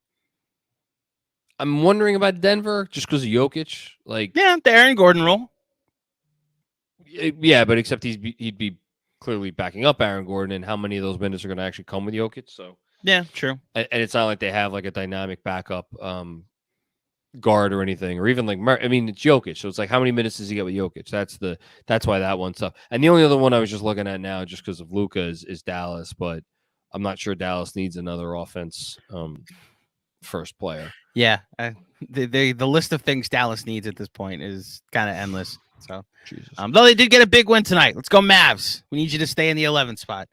I'm wondering about Denver just because of Jokic. The Aaron Gordon role. Yeah, but except he'd be clearly backing up Aaron Gordon, and how many of those minutes are going to actually come with Jokic? So yeah, true. And it's not like they have like a dynamic backup guard or anything, or even like it's Jokic, so it's like how many minutes does he get with Jokic? That's why that one's tough. And the only other one I was just looking at now, just because of Luka, is Dallas, but I'm not sure Dallas needs another offense first player. Yeah, the list of things Dallas needs at this point is kind of endless. So, though they did get a big win tonight. Let's go Mavs. We need you to stay in the 11th spot.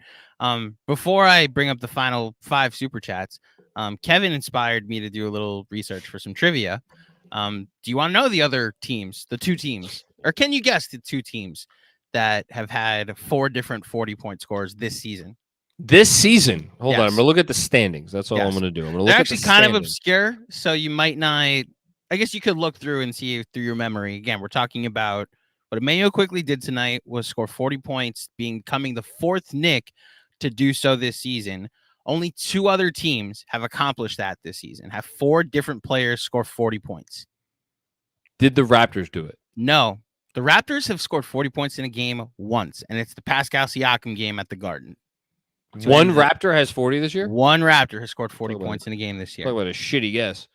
Before I bring up the final 5 super chats, Kevin inspired me to do a little research for some trivia. Do you want to know the other teams, the 2 teams, or can you guess the 2 teams that have had 4 different 40-point scores this season? This season? Hold on. I'm going to look at the standings. That's all I'm going to do. I'm going to look at the standings. They're actually kind of obscure, so you might not... I guess you could look through and see through your memory. Again, we're talking about what Emmanuel Quickley did tonight was score 40 points, becoming the 4th Knick to do so this season. Only 2 other teams have accomplished that this season, have 4 different players score 40 points. Did the Raptors do it? No. The Raptors have scored 40 points in a game once, and it's the Pascal Siakam game at the Garden. So one Raptor has 40 this year? One Raptor has scored 40 points in a game this year. Talk about a shitty guess.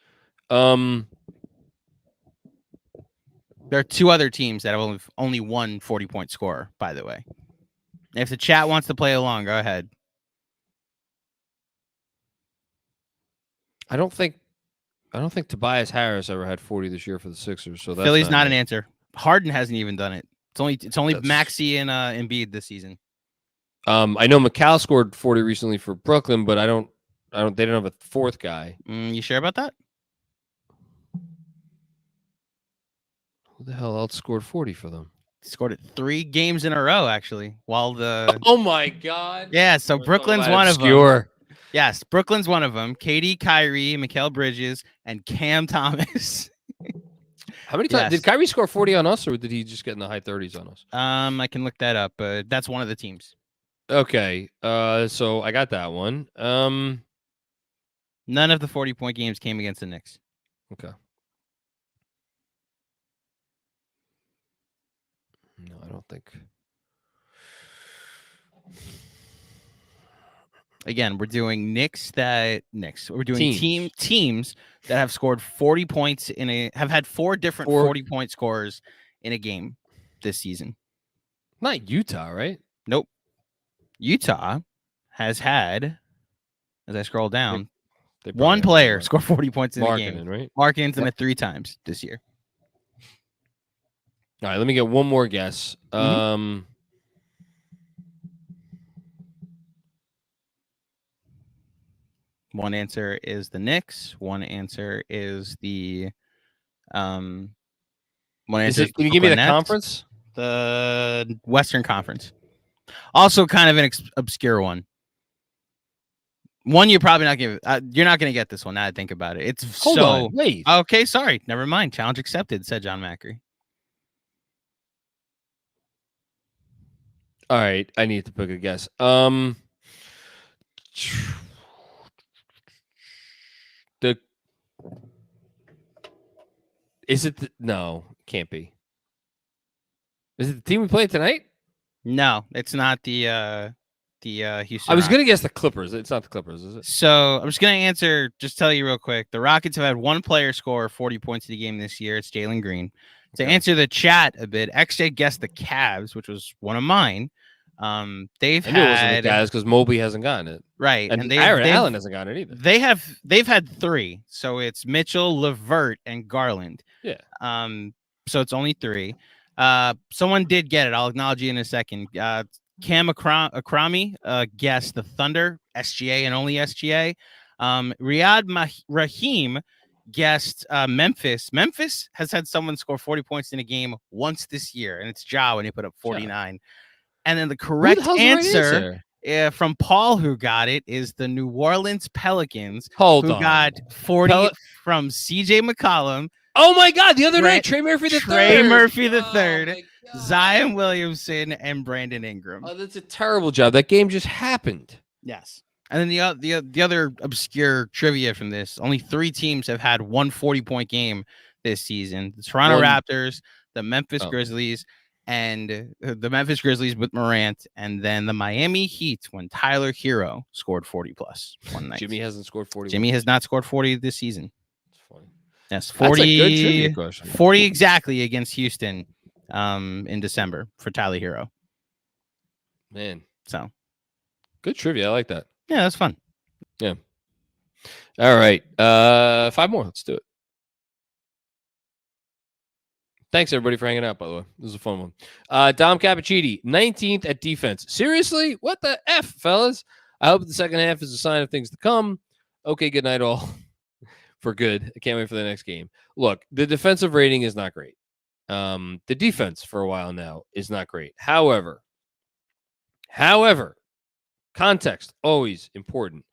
There are 2 other teams that have only one 40-point scorer, by the way. If the chat wants to play along, go ahead. I don't think Tobias Harris ever had 40 this year for the Sixers. So that's Philly's not an answer. Harden hasn't even done it. It's only Maxey and Embiid this season. I know McCall scored 40 recently for Brooklyn, but they don't have a 4th guy. You sure about that? Who the hell else scored 40 for them? Scored it 3 games in a row, actually. Oh my God! Yeah, so Brooklyn's one of them. Yes, Brooklyn's one of them. KD, Kyrie, Mikal Bridges, and Cam Thomas. How many times did Kyrie score 40 on us, or did he just get in the high 30s on us? I can look that up, but that's one of the teams. Okay, so I got that one. None of the 40-point games came against the Knicks. Okay. No, I don't think. Again, we're doing Knicks. We're doing teams that have scored 40 points have had 4 different 40-point scores in a game this season. Not Utah, right? Nope. Utah has had, as I scroll down, one player score 40 points in a game. Right? Markkanen's done it 3 times this year. All right, let me get one more guess. One answer is the Knicks. One answer is the one answer. Can you give me the conference? The Western Conference. Also, kind of an obscure one. One you're probably not going to. You're not going to get this one. Now I think about it. Hold on, wait. Okay, sorry. Never mind. Challenge accepted. Said John Macri. All right, I need to pick a guess. No, can't be. Is it the team we played tonight? No, it's not the Houston. I was going to guess the Clippers. It's not the Clippers, is it? So I'm just going to tell you real quick. The Rockets have had one player score 40 points in the game this year. It's Jalen Green. To answer the chat a bit, XJ guessed the Cavs, which was one of mine. They've had the Cavs because Mobley hasn't gotten it, right? And Aaron Allen hasn't gotten it either. They've had 3, so it's Mitchell, LeVert, and Garland. Yeah. So it's only 3. Someone did get it. I'll acknowledge you in a second. Cam Akrami guessed the Thunder, SGA and only SGA. Riyad Raheem guessed Memphis. Memphis has had someone score 40 points in a game once this year, and it's Ja when he put up 49. And then the correct answer from Paul, who got it, is the New Orleans Pelicans, who got 40 from CJ McCollum. Oh my God! The other night, Trey Murphy the third, Zion Williamson, and Brandon Ingram. Oh, that's a terrible job. That game just happened. Yes. And then the other obscure trivia from this: only 3 teams have had 1 40-point game this season: the Toronto Raptors, the Memphis Grizzlies, and the Memphis Grizzlies with Morant, and then the Miami Heat when Tyler Hero scored 40 plus one night. Jimmy hasn't scored 40. Jimmy has not scored 40 this season. That's funny. Yes, 40. That's a good trivia question. 40 exactly against Houston in December for Tyler Hero. Man. So good trivia. I like that. Yeah, that's fun. Yeah. All right. 5 more. Let's do it. Thanks, everybody, for hanging out, by the way. This is a fun one. Dom Cappuccini, 19th at defense. Seriously? What the F, fellas? I hope the second half is a sign of things to come. Okay, good night, all. For good. I can't wait for the next game. Look, the defensive rating is not great. The defense for a while now is not great. However, context, always important.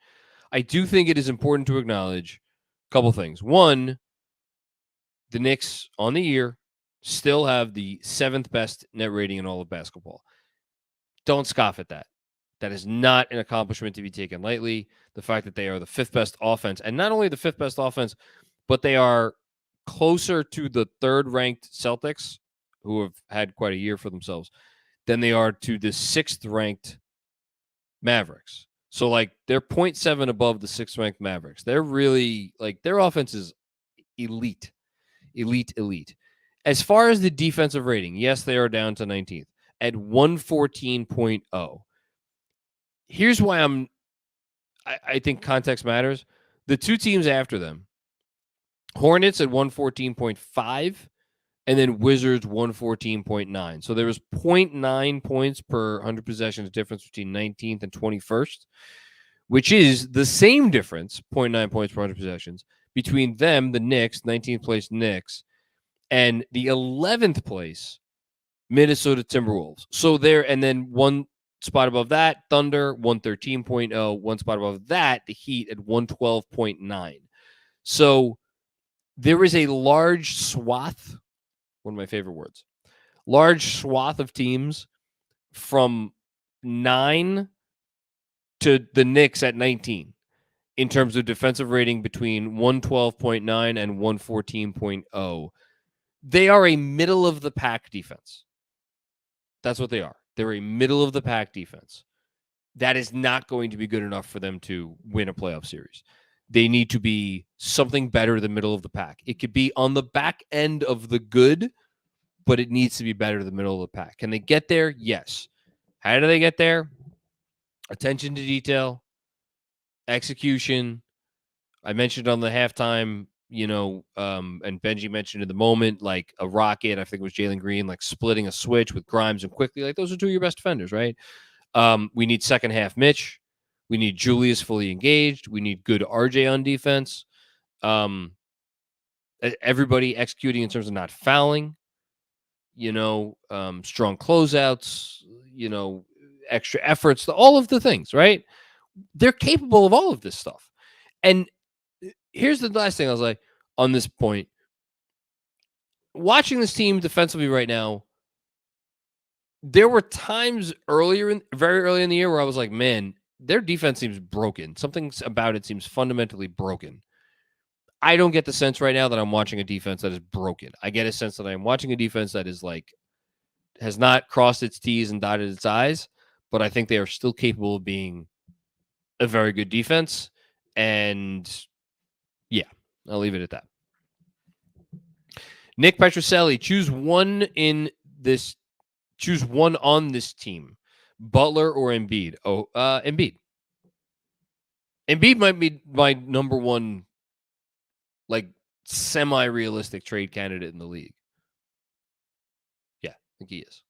I do think it is important to acknowledge a couple things. One, the Knicks on the year still have the 7th best net rating in all of basketball. Don't scoff at that. That is not an accomplishment to be taken lightly. The fact that they are the 5th best offense, and not only the 5th best offense, but they are closer to the 3rd-ranked Celtics, who have had quite a year for themselves, than they are to the 6th-ranked Mavericks. So, they're 0.7 above the 6th-ranked Mavericks. They're really, their offense is elite. Elite. As far as the defensive rating, yes, they are down to 19th at 114.0. Here's why I think context matters. The 2 teams after them, Hornets at 114.5, and then Wizards 114.9. So there was 0.9 points per 100 possessions difference between 19th and 21st, which is the same difference, 0.9 points per 100 possessions, between them, the Knicks, 19th place Knicks, and the 11th place Minnesota Timberwolves. So there, and then one spot above that, Thunder, 113.0. One spot above that, the Heat at 112.9. So there is a large swath, one of my favorite words, large swath of teams from 9 to the Knicks at 19 in terms of defensive rating between 112.9 and 114.0. They are a middle-of-the-pack defense. That's what they are. They're a middle-of-the-pack defense. That is not going to be good enough for them to win a playoff series. They need to be something better than middle of the pack. It could be on the back end of the good, but it needs to be better than the middle of the pack. Can they get there? Yes. How do they get there? Attention to detail, execution. I mentioned on the halftime, and Benji mentioned in the moment, like a rocket, I think it was Jalen Green, like splitting a switch with Grimes and Quickley. Like, those are 2 of your best defenders, right? We need second half Mitch. We need Julius fully engaged. We need good RJ on defense. Everybody executing in terms of not fouling, strong closeouts, extra efforts, all of the things, right? They're capable of all of this stuff. And here's the last thing I was like, on this point, watching this team defensively right now, there were times very early in the year where I was like, man, their defense seems broken. Something about it seems fundamentally broken. I don't get the sense right now that I'm watching a defense that is broken. I get a sense that I'm watching a defense that is has not crossed its T's and dotted its I's, but I think they are still capable of being a very good defense. And yeah, I'll leave it at that. Nick Petroselli, choose one on this team, Butler or Embiid. Embiid. Embiid might be my number one, semi-realistic trade candidate in the league. Yeah, I think he is.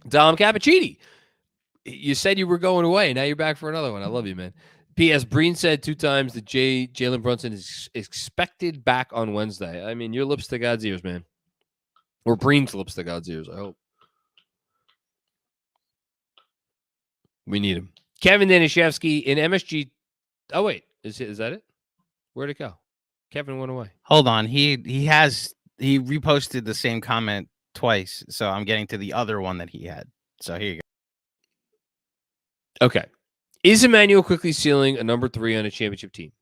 Dom Cappuccini, you said you were going away. Now you're back for another one. I love you, man. P.S. Breen said 2 times that Jalen Brunson is expected back on Wednesday. I mean, your lips to God's ears, man. Or Breen's lips to God's ears, I hope. We need him. Kevin Danishevsky in MSG. Oh, wait. Is that it? Where'd it go? Kevin went away. Hold on. He reposted the same comment twice. So I'm getting to the other one that he had. So here you go. Okay. Is Emmanuel Quickley ceiling a number 3 on a championship team?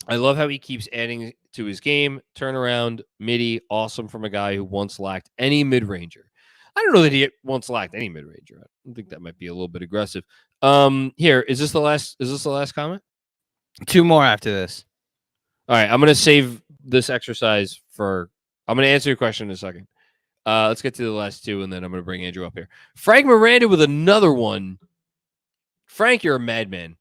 I love how he keeps adding to his game. Turnaround, midi, awesome from a guy who once lacked any mid-ranger. I don't know that he once lacked any mid-ranger. I think that might be a little bit aggressive. Here, is this the last comment? 2 more after this. All right, I'm going to save this exercise for I'm going to answer your question in a second. Let's get to the last 2, and then I'm going to bring Andrew up here. Frank Miranda with another one. Frank, you're a madman.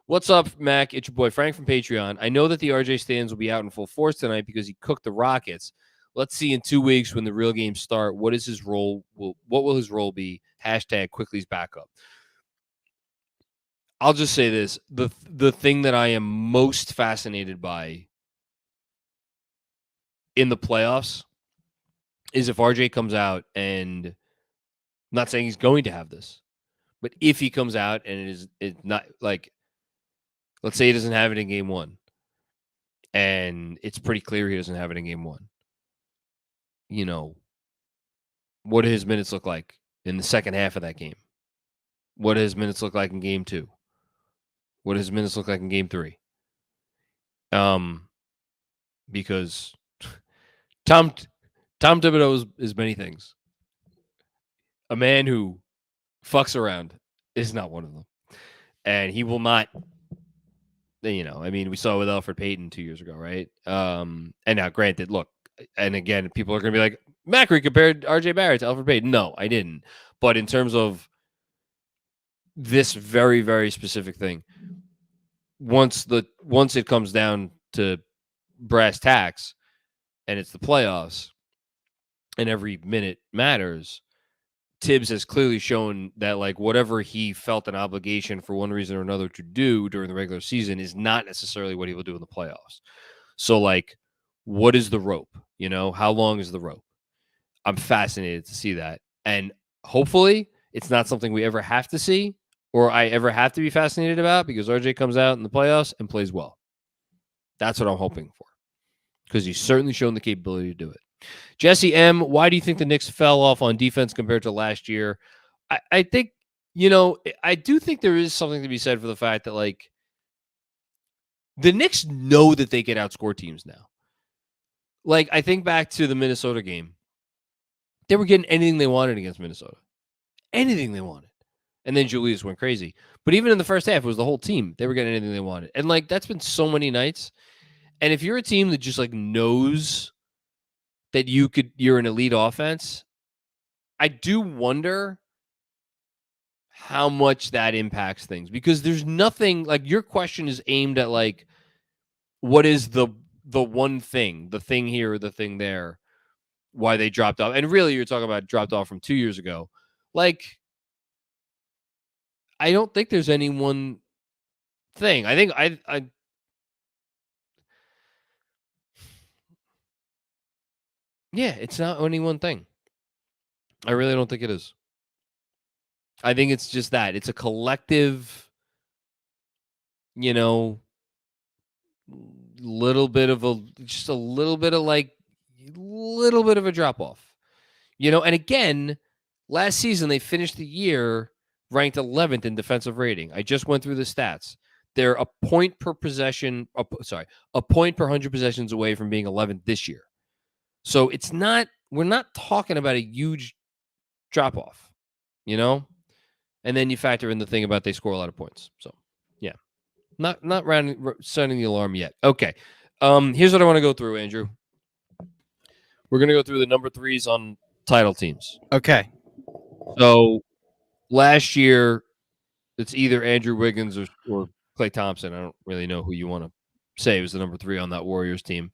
What's up, Mac? It's your boy Frank from Patreon. I know that the RJ stands will be out in full force tonight because he cooked the Rockets. Let's see in 2 weeks when the real games start. What is his role? What will his role be? # Quickley's backup. I'll just say this. The thing that I am most fascinated by in the playoffs is if RJ comes out and I'm not saying he's going to have this, but if he comes out and it's not like, let's say he doesn't have it in game 1 and it's pretty clear he doesn't have it in game 1. You know, what do his minutes look like in the second half of that game? What do his minutes look like in game 2? What do his minutes look like in game 3? Because Tom Thibodeau is many things. A man who fucks around is not one of them. And he will not, you know, I mean, we saw it with Elfrid Payton 2 years ago, right? And now, granted, look, and again, people are going to be like, Macri compared RJ Barrett to Elfrid Payton. No, I didn't. But in terms of this very, very specific thing, once it comes down to brass tacks and it's the playoffs and every minute matters, Tibbs has clearly shown that, like, whatever he felt an obligation for one reason or another to do during the regular season is not necessarily what he will do in the playoffs. So, like, what is the rope? You know, how long is the rope? I'm fascinated to see that. And hopefully it's not something we ever have to see or I ever have to be fascinated about because RJ comes out in the playoffs and plays well. That's what I'm hoping for because he's certainly shown the capability to do it. Jesse M., why do you think the Knicks fell off on defense compared to last year? I think, you know, I do think there is something to be said for the fact that, like, the Knicks know that they can outscore teams now. Like, I think back to the Minnesota game. They were getting anything they wanted against Minnesota. Anything they wanted. And then Julius went crazy. But even in the first half, it was the whole team. They were getting anything they wanted. And, like, that's been so many nights. And if you're a team that just, like, knows that you're an elite offense, I do wonder how much that impacts things. Because there's nothing, like, your question is aimed at, like, what is the one thing, the thing here or the thing there, why they dropped off. And really, you're talking about dropped off from 2 years ago. Like, I don't think there's any one thing. I think yeah, it's not any one thing. I really don't think it is. I think it's just that. It's a collective, you know, little bit of a drop off. You know, and again, last season they finished the year ranked 11th in defensive rating. I just went through the stats. They're a point per 100 possessions away from being 11th this year. So we're not talking about a huge drop off, you know? And then you factor in the thing about they score a lot of points. So, yeah. Not sounding the alarm yet. Okay. Here's what I want to go through, Andrew. We're going to go through the number 3s on title teams. Okay. So, last year, it's either Andrew Wiggins or Klay Thompson. I don't really know who you want to say was the number 3 on that Warriors team.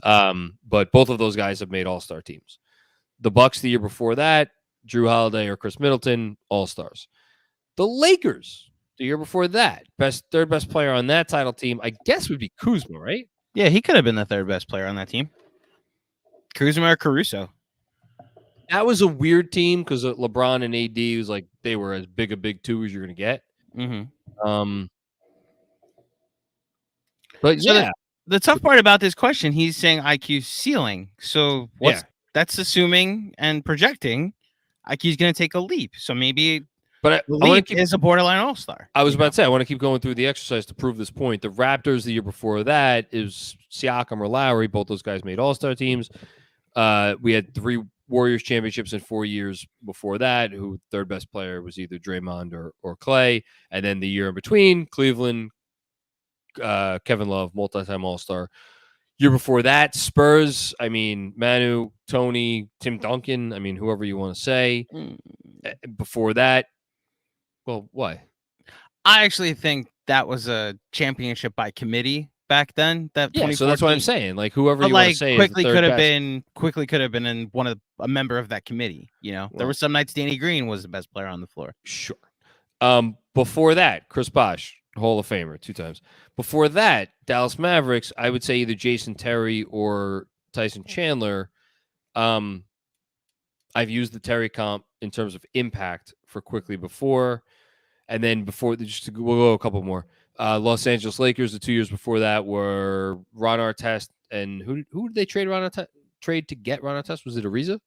But both of those guys have made all-star teams. The Bucks the year before that, Drew Holiday or Chris Middleton, all-stars. The Lakers The year before that, third best player on that title team, I guess would be Kuzma, right? Yeah, he could have been the third best player on that team. Kuzma or Caruso. That was a weird team because LeBron and AD was like they were as big a big two as you're gonna get. Mm-hmm. But So yeah, the tough part about this question, he's saying IQ ceiling. So that's assuming and projecting IQ's going to take a leap. So maybe but the leap is a borderline all-star. I was about to say, I want to keep going through the exercise to prove this point. The Raptors the year before that is Siakam or Lowry. Both those guys made all-star teams. We had 3 Warriors championships in 4 years before that, who third best player was either Draymond or Clay. And then the year in between, Cleveland, Kevin Love, multi-time all-star. Year before that, Spurs, I mean, Manu, Tony, Tim Duncan, I mean, whoever you want to say. Before that, well, what? I actually think that was a championship by committee back then. That so that's what I'm saying. Like whoever but you want to say Quickley is the could third have best. been Quickley could have been in a member of that committee. You know, there were some nights Danny Green was the best player on the floor. Sure. Before that, Chris Bosh, Hall of Famer 2 times. Before that, Dallas Mavericks, I would say either Jason Terry or Tyson Chandler. I've used the Terry comp in terms of impact for Quickley before. And then we'll go a couple more. Los Angeles Lakers, the 2 years before that were Ron Artest and who did they trade trade to get Ron Artest? Was it Ariza?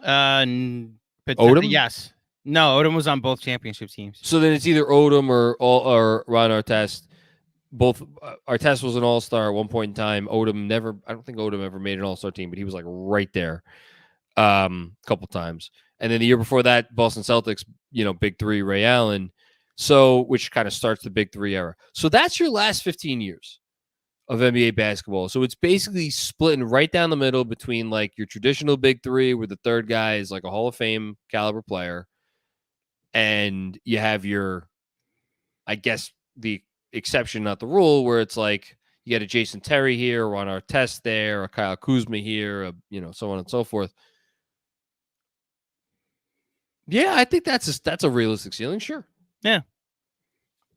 Odom? Yes. No, Odom was on both championship teams. So then it's either Odom or Ron Artest. Both Artest was an all-star at one point in time. Odom never. I don't think Odom ever made an all-star team, but he was like right there, a couple times. And then the year before that, Boston Celtics, Big Three, Ray Allen. So, which kind of starts the Big Three era. So that's your last 15 years of NBA basketball. So it's basically splitting right down the middle between like your traditional Big Three, where the third guy is like a Hall of Fame caliber player, and you have your, I guess, the exception, not the rule, where it's like you got a Jason Terry here, Ron Artest there, a Kyle Kuzma here, so on and so forth. Yeah, I think that's a realistic ceiling, sure. Yeah.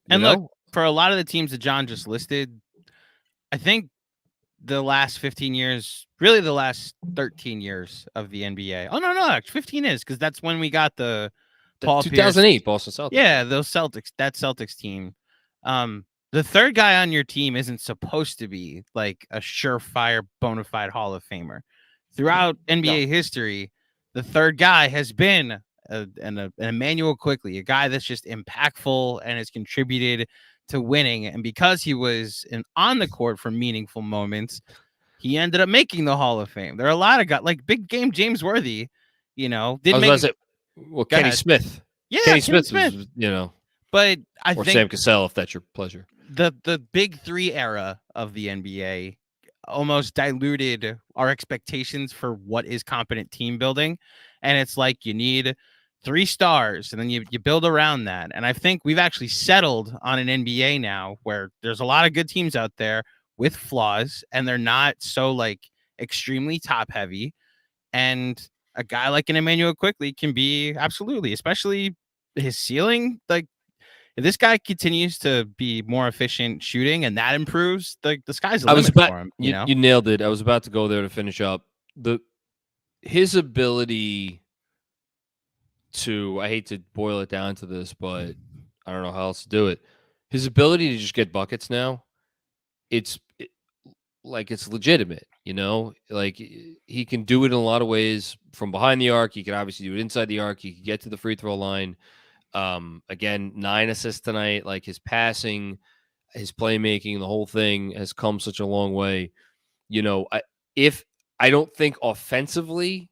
And look, for a lot of the teams that John just listed, I think the last 15 years, really the last 13 years of the NBA. Oh, no, 15 is because that's when we got the Paul 2008 Pierce. Boston Celtics. Yeah, those Celtics, that Celtics team. The third guy on your team isn't supposed to be like a surefire, bona fide Hall of Famer. Throughout NBA history, the third guy has been an Emmanuel Quickley, a guy that's just impactful and has contributed to winning. And because he was on the court for meaningful moments, he ended up making the Hall of Fame. There are a lot of guys like big game James Worthy, Kenny Smith. Yeah, Kenny Smith was, But I or think Sam Cassell, if that's your pleasure. The Big Three era of the NBA almost diluted our expectations for what is competent team building. And it's like you need 3 stars and then you build around that. And I think we've actually settled on an NBA now where there's a lot of good teams out there with flaws and they're not so like extremely top heavy. And a guy like an Emmanuel Quickley can be absolutely, especially his ceiling. Like if this guy continues to be more efficient shooting and that improves, the sky's the limit for him. You nailed it. I was about to go there to finish up. His ability to, I hate to boil it down to this, but I don't know how else to do it. His ability to just get buckets now, it's legitimate, like he can do it in a lot of ways from behind the arc. He can obviously do it inside the arc. He can get to the free throw line. Again, 9 assists tonight. Like his passing, his playmaking, the whole thing has come such a long way. I don't think offensively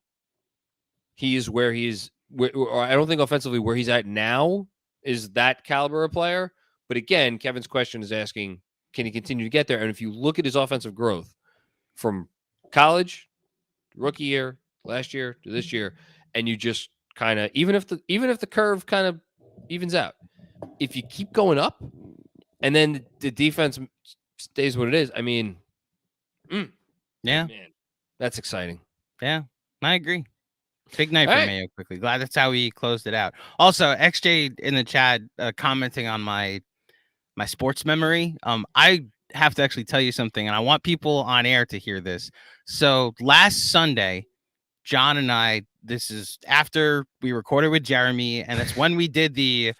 he is where he is, or I don't think offensively where he's at now is that caliber of player. But again, Kevin's question is asking, can he continue to get there? And if you look at his offensive growth from college, rookie year, last year to this year, and you just kind of, even if the curve kind of evens out, if you keep going up and then the defense stays what it is, I mean, yeah, man, that's exciting. Yeah, I agree. Big night for Mayo Quickley. Glad that's how we closed it out. Also, XJ in the chat commenting on my sports memory. I have to actually tell you something, and I want people on air to hear this. So last Sunday, John and I, this is after we recorded with Jeremy, and that's when we did the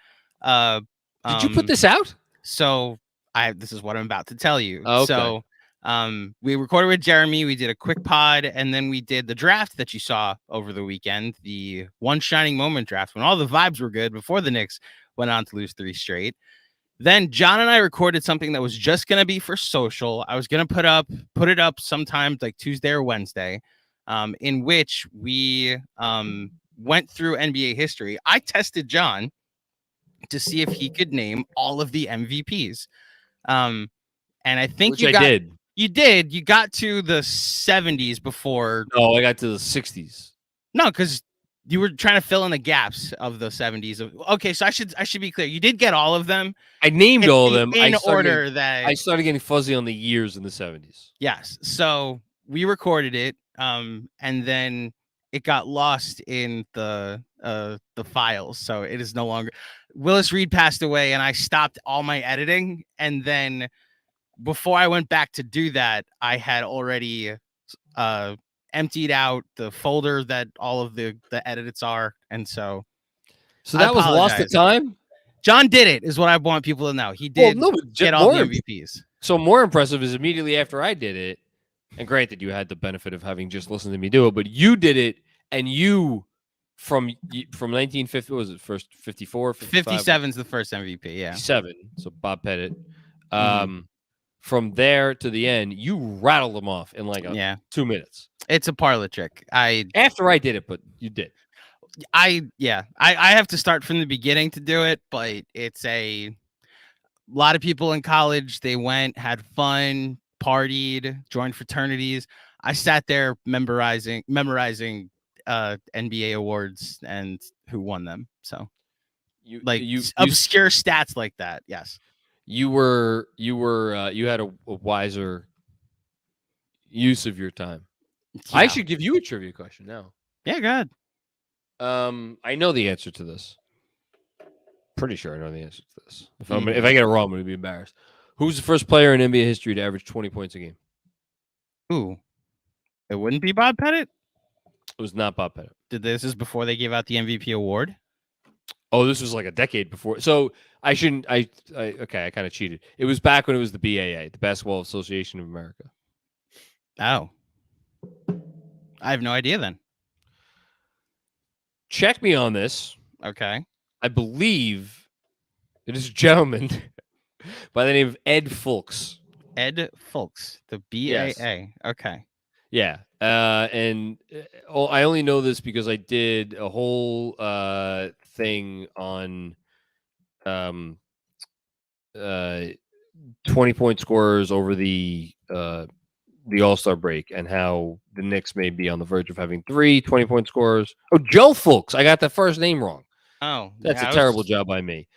Did you put this out? So this is what I'm about to tell you. Okay. So we recorded with Jeremy, we did a quick pod, and then we did the draft that you saw over the weekend, the one shining moment draft, when all the vibes were good before the Knicks went on to lose 3 straight. Then John and I recorded something that was just going to be for social. I was going to put it up sometime like Tuesday or Wednesday, in which we went through NBA history. I tested John to see if he could name all of the MVPs. And I think I did. You did. You got to the 70s before. No, I got to the 60s. No, because you were trying to fill in the gaps of the 70s. Okay, so I should be clear. You did get all of them. I named all of them in order that I started getting fuzzy on the years in the 70s. Yes. So we recorded it, and then it got lost in the files. So it is no longer. Willis Reed passed away, and I stopped all my editing. And then before I went back to do that, I had already emptied out the folder that all of the edits are, and so that was lost at time. John did it, is what I want people to know. He did get all the MVPs. So more impressive is immediately after I did it, and granted, you had the benefit of having just listened to me do it, but you did it, and you from 1950, what was it, first 54, 57's the first MVP, yeah. 57, so Bob Pettit. From there to the end, you rattled them off in like 2 minutes. It's a parlor trick. After I did it, but you did. I have to start from the beginning to do it, but it's a lot of people in college. They went, had fun, partied, joined fraternities. I sat there memorizing NBA awards and who won them. So you obscure stats like that. Yes. You had a wiser use of your time. Yeah. I should give you a trivia question now. Yeah, go ahead. I know the answer to this. Pretty sure I know the answer to this. If I get it wrong, I'm going to be embarrassed. Who's the first player in NBA history to average 20 points a game? Ooh. It wouldn't be Bob Pettit? It was not Bob Pettit. This is before they gave out the MVP award? Oh, this was like a decade before. So I shouldn't. I kind of cheated. It was back when it was the BAA, the Basketball Association of America. Oh, I have no idea then. Check me on this. Okay. I believe it is a gentleman by the name of Ed Fulks. Ed Fulks, the BAA. Yes. Okay. Yeah. And I only know this because I did a whole thing on 20-point scorers over the All-Star break and how the Knicks may be on the verge of having 3 20-point scorers. Oh, Joe Fulks. I got the first name wrong. Oh, that's a terrible job by me.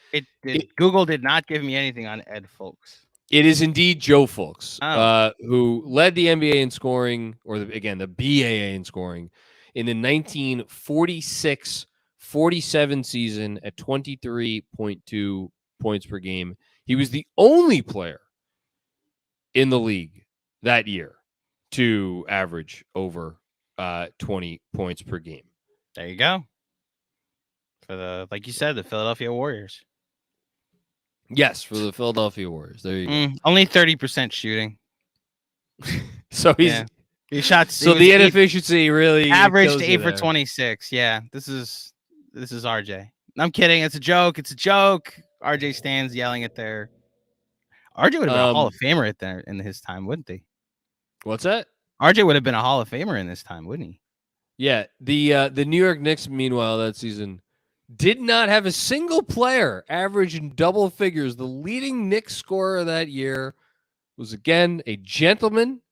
Google did not give me anything on Ed Fulks. It is indeed Joe Fulks, who led the NBA in scoring, or the BAA in scoring, in the 1946-47 season at 23.2 points per game. He was the only player in the league that year to average over 20 points per game. There you go. For like you said, the Philadelphia Warriors. Yes, for the Philadelphia Warriors. There you go. Only 30% shooting. So he shot. So the inefficiency really averaged 8 for 26. Yeah, this is RJ. I'm kidding. It's a joke. It's a joke. RJ stands yelling at their. RJ would have been a Hall of Famer in his time, wouldn't he? What's that? RJ would have been a Hall of Famer in this time, wouldn't he? Yeah. The New York Knicks, meanwhile, that season did not have a single player average in double figures. The leading Knicks scorer that year was, again, a gentleman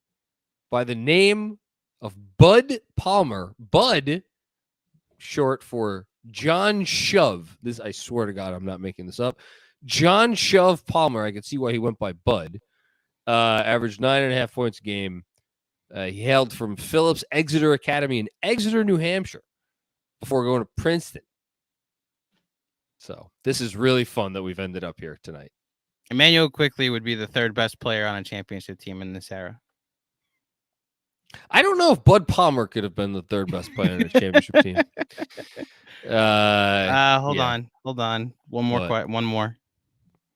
by the name of Bud Palmer. Bud, short for John Shove. This, I swear to God, I'm not making this up. John Shove Palmer. I can see why he went by Bud. Averaged 9.5 points a game. He hailed from Phillips Exeter Academy in Exeter, New Hampshire. before going to Princeton. So this is really fun that we've ended up here tonight. Emmanuel Quickley would be the third best player on a championship team in this era. I don't know if Bud Palmer could have been the third best player on a championship team. Hold on. One more.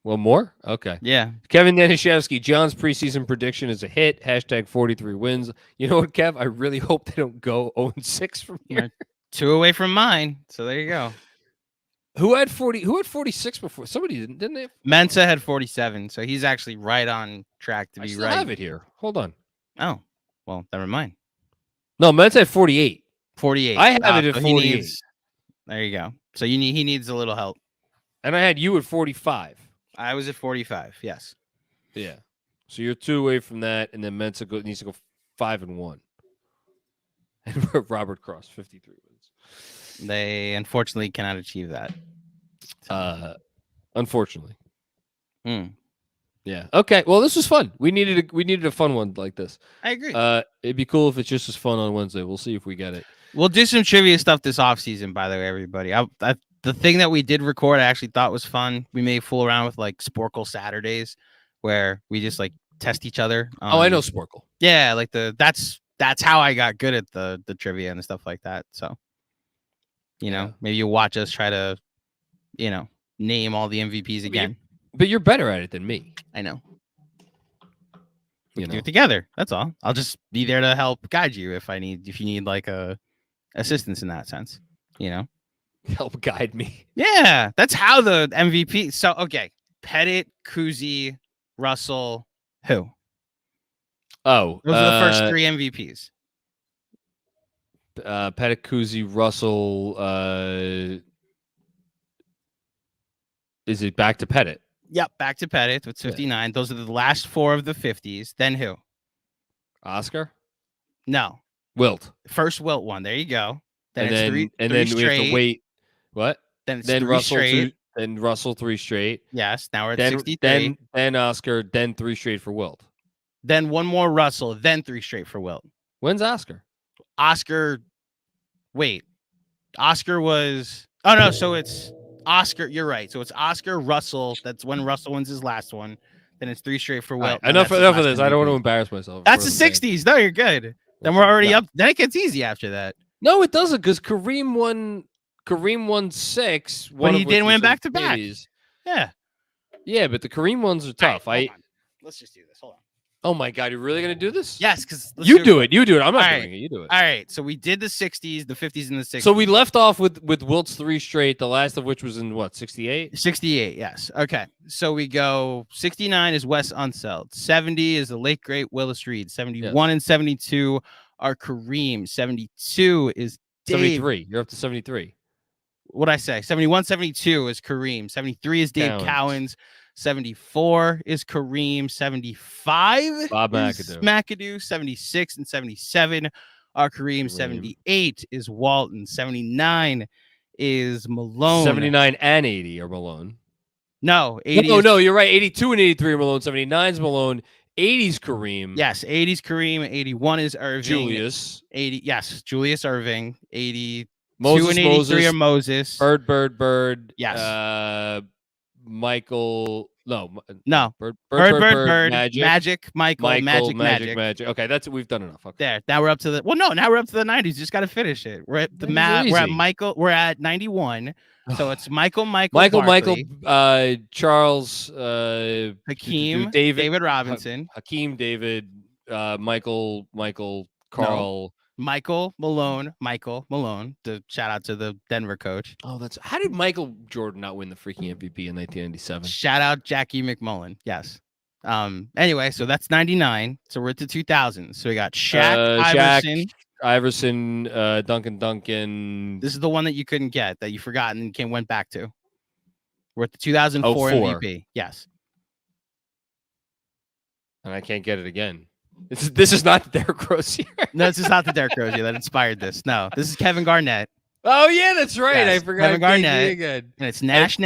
One more? Okay. Yeah. Kevin Danishevsky, John's preseason prediction is a hit. # 43 wins. You know what, Kev? I really hope they don't go 0-6 from here. 2 away from mine. So there you go. Who had 46 before? Somebody didn't they? Mensa had 47, so he's actually right on track to be right. I have it here. Hold on. Oh, well, never mind. No, Mensa had 48. 48. I have it at 48. There you go. So he needs a little help. And I had you at 45. I was at 45. Yes. Yeah. So you're 2 away from that, and then Mensa needs to go 5-1. And Robert Cross 53 wins. They unfortunately cannot achieve that. Unfortunately. Yeah. Okay. Well, this was fun. We needed a fun one like this. I agree. It'd be cool if it's just as fun on Wednesday. We'll see if we get it. We'll do some trivia stuff this offseason, by the way, everybody. The thing that we did record, I actually thought was fun. We may fool around with like Sporkle Saturdays, where we just like test each other. I know Sporkle. Yeah, like that's how I got good at the trivia and stuff like that. So, maybe you watch us try to, name all the MVPs again. But you're better at it than me. I know. We can do it together. That's all. I'll just be there to help guide you if you need like a assistance in that sense. Help guide me. Yeah, that's how the MVP. So okay, Pettit, Kuzi, Russell, who? Oh, those are the first 3 MVPs. Pettit, Kuzi, Russell. Is it back to Pettit? Yep, back to Pettit with 59. Yeah. Those are the last 4 of the 50s. Then who? Oscar? No. Wilt. First Wilt one. There you go. Then and it's then, three and then we have to wait. What? Then it's then Russell straight. Then Russell 3 straight. Yes. Now we're at 63. Then Oscar. Then 3 straight for Wilt. Then one more Russell. Then 3 straight for Wilt. When's Oscar? Wait. Oscar was. Oh no. So it's Oscar. You're right. So it's Oscar, Russell. That's when Russell wins his last one. Then it's 3 straight for Wilt. Right, enough of this. I don't want to embarrass myself. That's the 60s. No, you're good. Then we're already up. Then it gets easy after that. No, it doesn't, because Kareem won 6. But he didn't win back to back. Yeah. Yeah, but the Kareem ones are tough. Let's just do this. Hold on. Oh my God, you're really gonna do this? Yes, because you do it. You do it. I'm not doing it. You do it. All right. So we did the 60s, the 50s, and the 60s. So we left off with Wilt's 3 straight, the last of which was in what, 68? 68, yes. Okay. So we go 69 is Wes Unseld. 70 is the late great Willis Reed. 71 and 72 are Kareem. 72 is Dave. 73. You're up to 73. What'd I say? 71, 72 is Kareem. 73 is Dave Cowens. 74 is Kareem. 75 Bob is McAdoo. 76 and 77 are Kareem. 78 is Walton. 79 is Malone. 79 and 80 are Malone. No, 80. No, you're right. 82 and 83 are Malone. 79 is Malone. 80's Kareem. Yes, 80's Kareem. 81 is Irving. Julius. 80. Yes, Julius Irving. 82 Moses, and 83 are Moses. Bird. Yes. Michael. No. Bird. Magic. Michael. Magic. Okay, that's it. We've done enough. Okay. There. Now we're up to the. Now we're up to the 90s. Just got to finish it. We're at the We're at Michael. We're at 91. So it's Michael, Charles, Hakeem, David Robinson, Hakeem, David, Michael, Carl, Michael Malone. The shout out to the Denver coach. Oh, how did Michael Jordan not win the freaking MVP in 1997? Shout out Jackie McMullen. Yes. Anyway, so that's 99. So we're at the 2000s. So we got Shaq, Iverson, Duncan. This is the one that you couldn't get, that you forgot and went back to. We're at the 2004 MVP. Yes. And I can't get it again. This is not the Derrick Rose year. No, this is not the Derrick Rose year that inspired this. No, this is Kevin Garnett. Oh yeah, that's right. Yes, I forgot Kevin Garnett again. And it's Nash.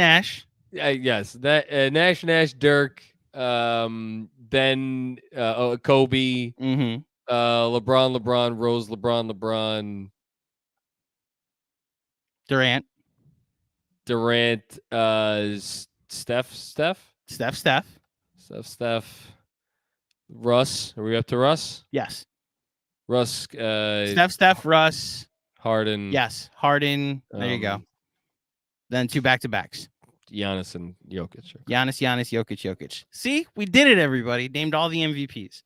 Yes, that Nash, Dirk, then Kobe, LeBron, Rose, LeBron. Durant. Steph. Russ. Are we up to Russ? Yes. Russ. Steph. Russ. Harden. Yes. Harden. There you go. Then 2 back-to-backs. Giannis and Jokic. Okay. Giannis, Jokic. See, we did it, everybody. Named all the MVPs.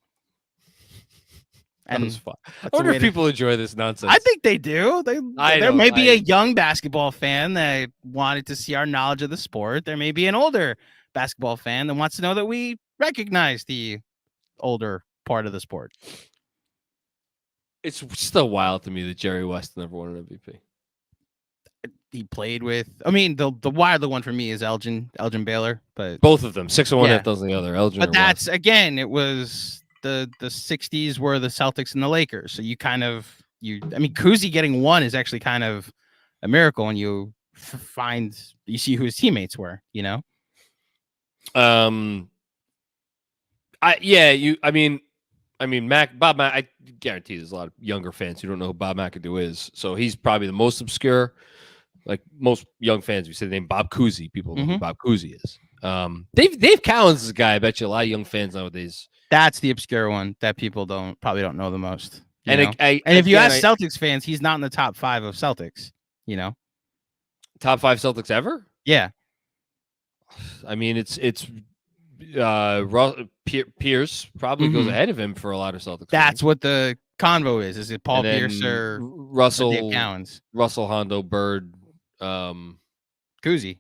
And that was fun. I wonder if people enjoy this nonsense. I think they do. There may be a young basketball fan that wanted to see our knowledge of the sport. There may be an older basketball fan that wants to know that we recognize the older part of the sport. It's still wild to me that Jerry West never won an MVP. He played with. I mean, the wild one for me is Elgin Baylor, but both of them 6 and 1, half dozen the other. Elgin, but that's West. Again, it was the 60s were the Celtics and the Lakers, so you kind of I mean, Kuzi getting 1 is actually kind of a miracle, and you see who his teammates were, you know. Bob Mac, I guarantee there's a lot of younger fans who don't know who Bob McAdoo is. So he's probably the most obscure. Like most young fans, we say the name Bob Cousy. People know who Bob Cousy is. Dave Cowens is a guy I bet you a lot of young fans nowadays. That's the obscure one that people probably don't know the most. And if you ask Celtics fans, he's not in the top 5 of Celtics. You know, top 5 Celtics ever? Yeah. I mean, it's Pierce probably goes ahead of him for a lot of Celtics. That's fans. What the convo is. Is it Paul Pierce or Russell? Dave Cowens? Russell, Hondo, Bird, Kuzi.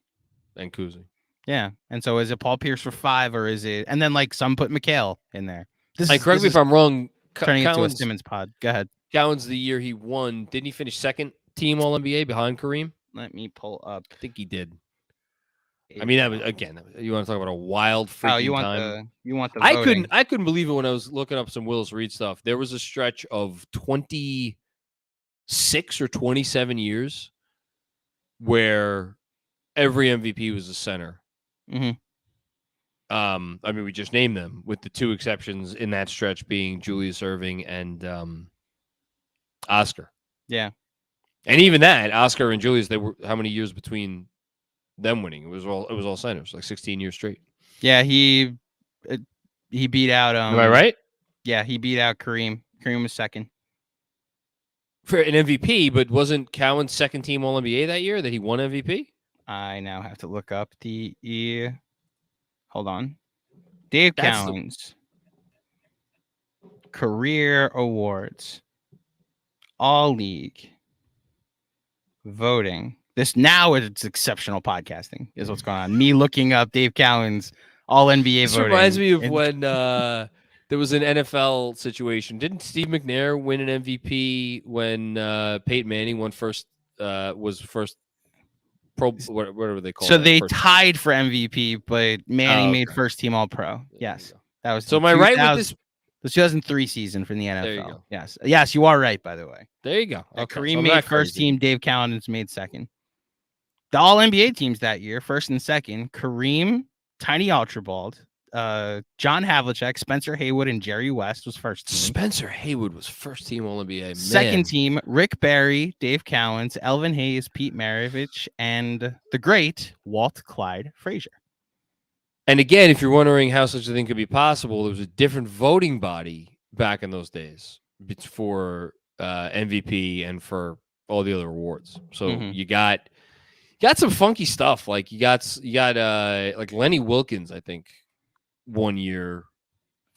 And Kuzi. Yeah. And so is it Paul Pierce for 5 or is it? And then like some put McHale in there. Correct me if I'm wrong. Turning into a Simmons pod. Go ahead. Cowens, the year he won, didn't he finish second team All NBA behind Kareem? Let me pull up. I think he did. I mean, that was again. You want to talk about a wild freaking time? You want the voting. I couldn't believe it when I was looking up some Willis Reed stuff. There was a stretch of 26 or 27 years where every MVP was a center. Mm-hmm. I mean, we just named them with the 2 exceptions in that stretch being Julius Erving and Oscar. Yeah, and even that Oscar and Julius, they were how many years between them winning? It was all centers, like 16 years straight. Yeah, he beat out. Am I right? Yeah, he beat out Kareem. Kareem was second for an MVP, but wasn't Cowens second team All NBA that year that he won MVP? I now have to look up Hold on, Dave Cowens career awards, All League voting. This now it's exceptional podcasting is what's going on. Me looking up Dave Cowens All NBA this voting. Reminds me of when there was an NFL situation. Didn't Steve McNair win an MVP when Peyton Manning was first pro, whatever they call it? So they tied for MVP, but Manning made first team All Pro. Yes, that was. So am I right with this? The 2003 season from the NFL. There you go. Yes, you are right. By the way, there you go. Okay. Kareem made first team. Dave Cowens made second. The All NBA teams that year, first and second: Kareem, Tiny Archibald, John Havlicek, Spencer Haywood, and Jerry West was first team. Spencer Haywood was first team All NBA. Second team: Rick Barry, Dave Cowens, Elvin Hayes, Pete Maravich, and the great Walt Clyde Frazier. And again, if you're wondering how such a thing could be possible, there was a different voting body back in those days for MVP and for all the other awards. So you got some funky stuff. Like you got like Lenny Wilkins, I think, one year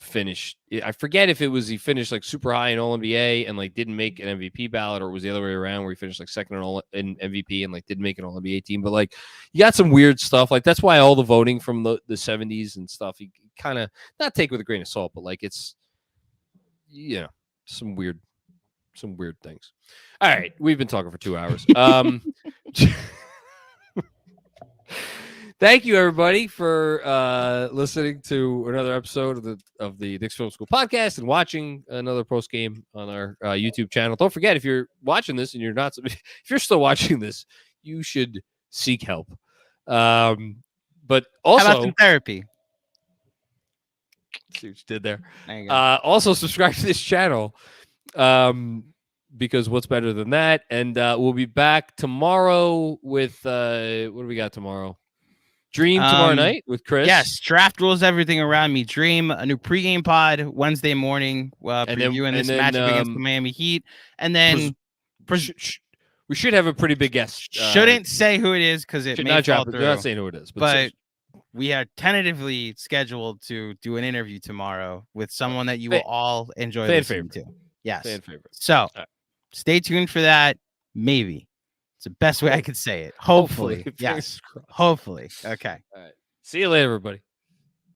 finished. I forget if it was he finished like super high in All NBA and like didn't make an MVP ballot, or it was the other way around where he finished like second in MVP and like didn't make an All NBA team. But like you got some weird stuff. Like that's why all the voting from the 70s and stuff, you kind of not take with a grain of salt, but like it's some weird things. All right, we've been talking for 2 hours. Thank you, everybody, for listening to another episode of the Knicks Film School Podcast and watching another post game on our YouTube channel. Don't forget, if you're watching this and if you're still watching this, you should seek help. But also, how about some therapy? See what you did there. There you go. Also, subscribe to this channel. because what's better than that? And we'll be back tomorrow with what do we got tomorrow? Dream tomorrow night with Chris. Yes, draft rules everything around me. Dream, a new pregame pod Wednesday morning, previewing this matchup against the Miami Heat, and then we should have a pretty big guest. Shouldn't say who it is because it may not fall drop it. through. We're not saying who it is, but we are tentatively scheduled to do an interview tomorrow with someone that you will all enjoy listening to. Yes, fan favorite. So stay tuned for that. Maybe. It's the best way I could say it. Hopefully. Yes. Hopefully. Okay. All right. See you later, everybody.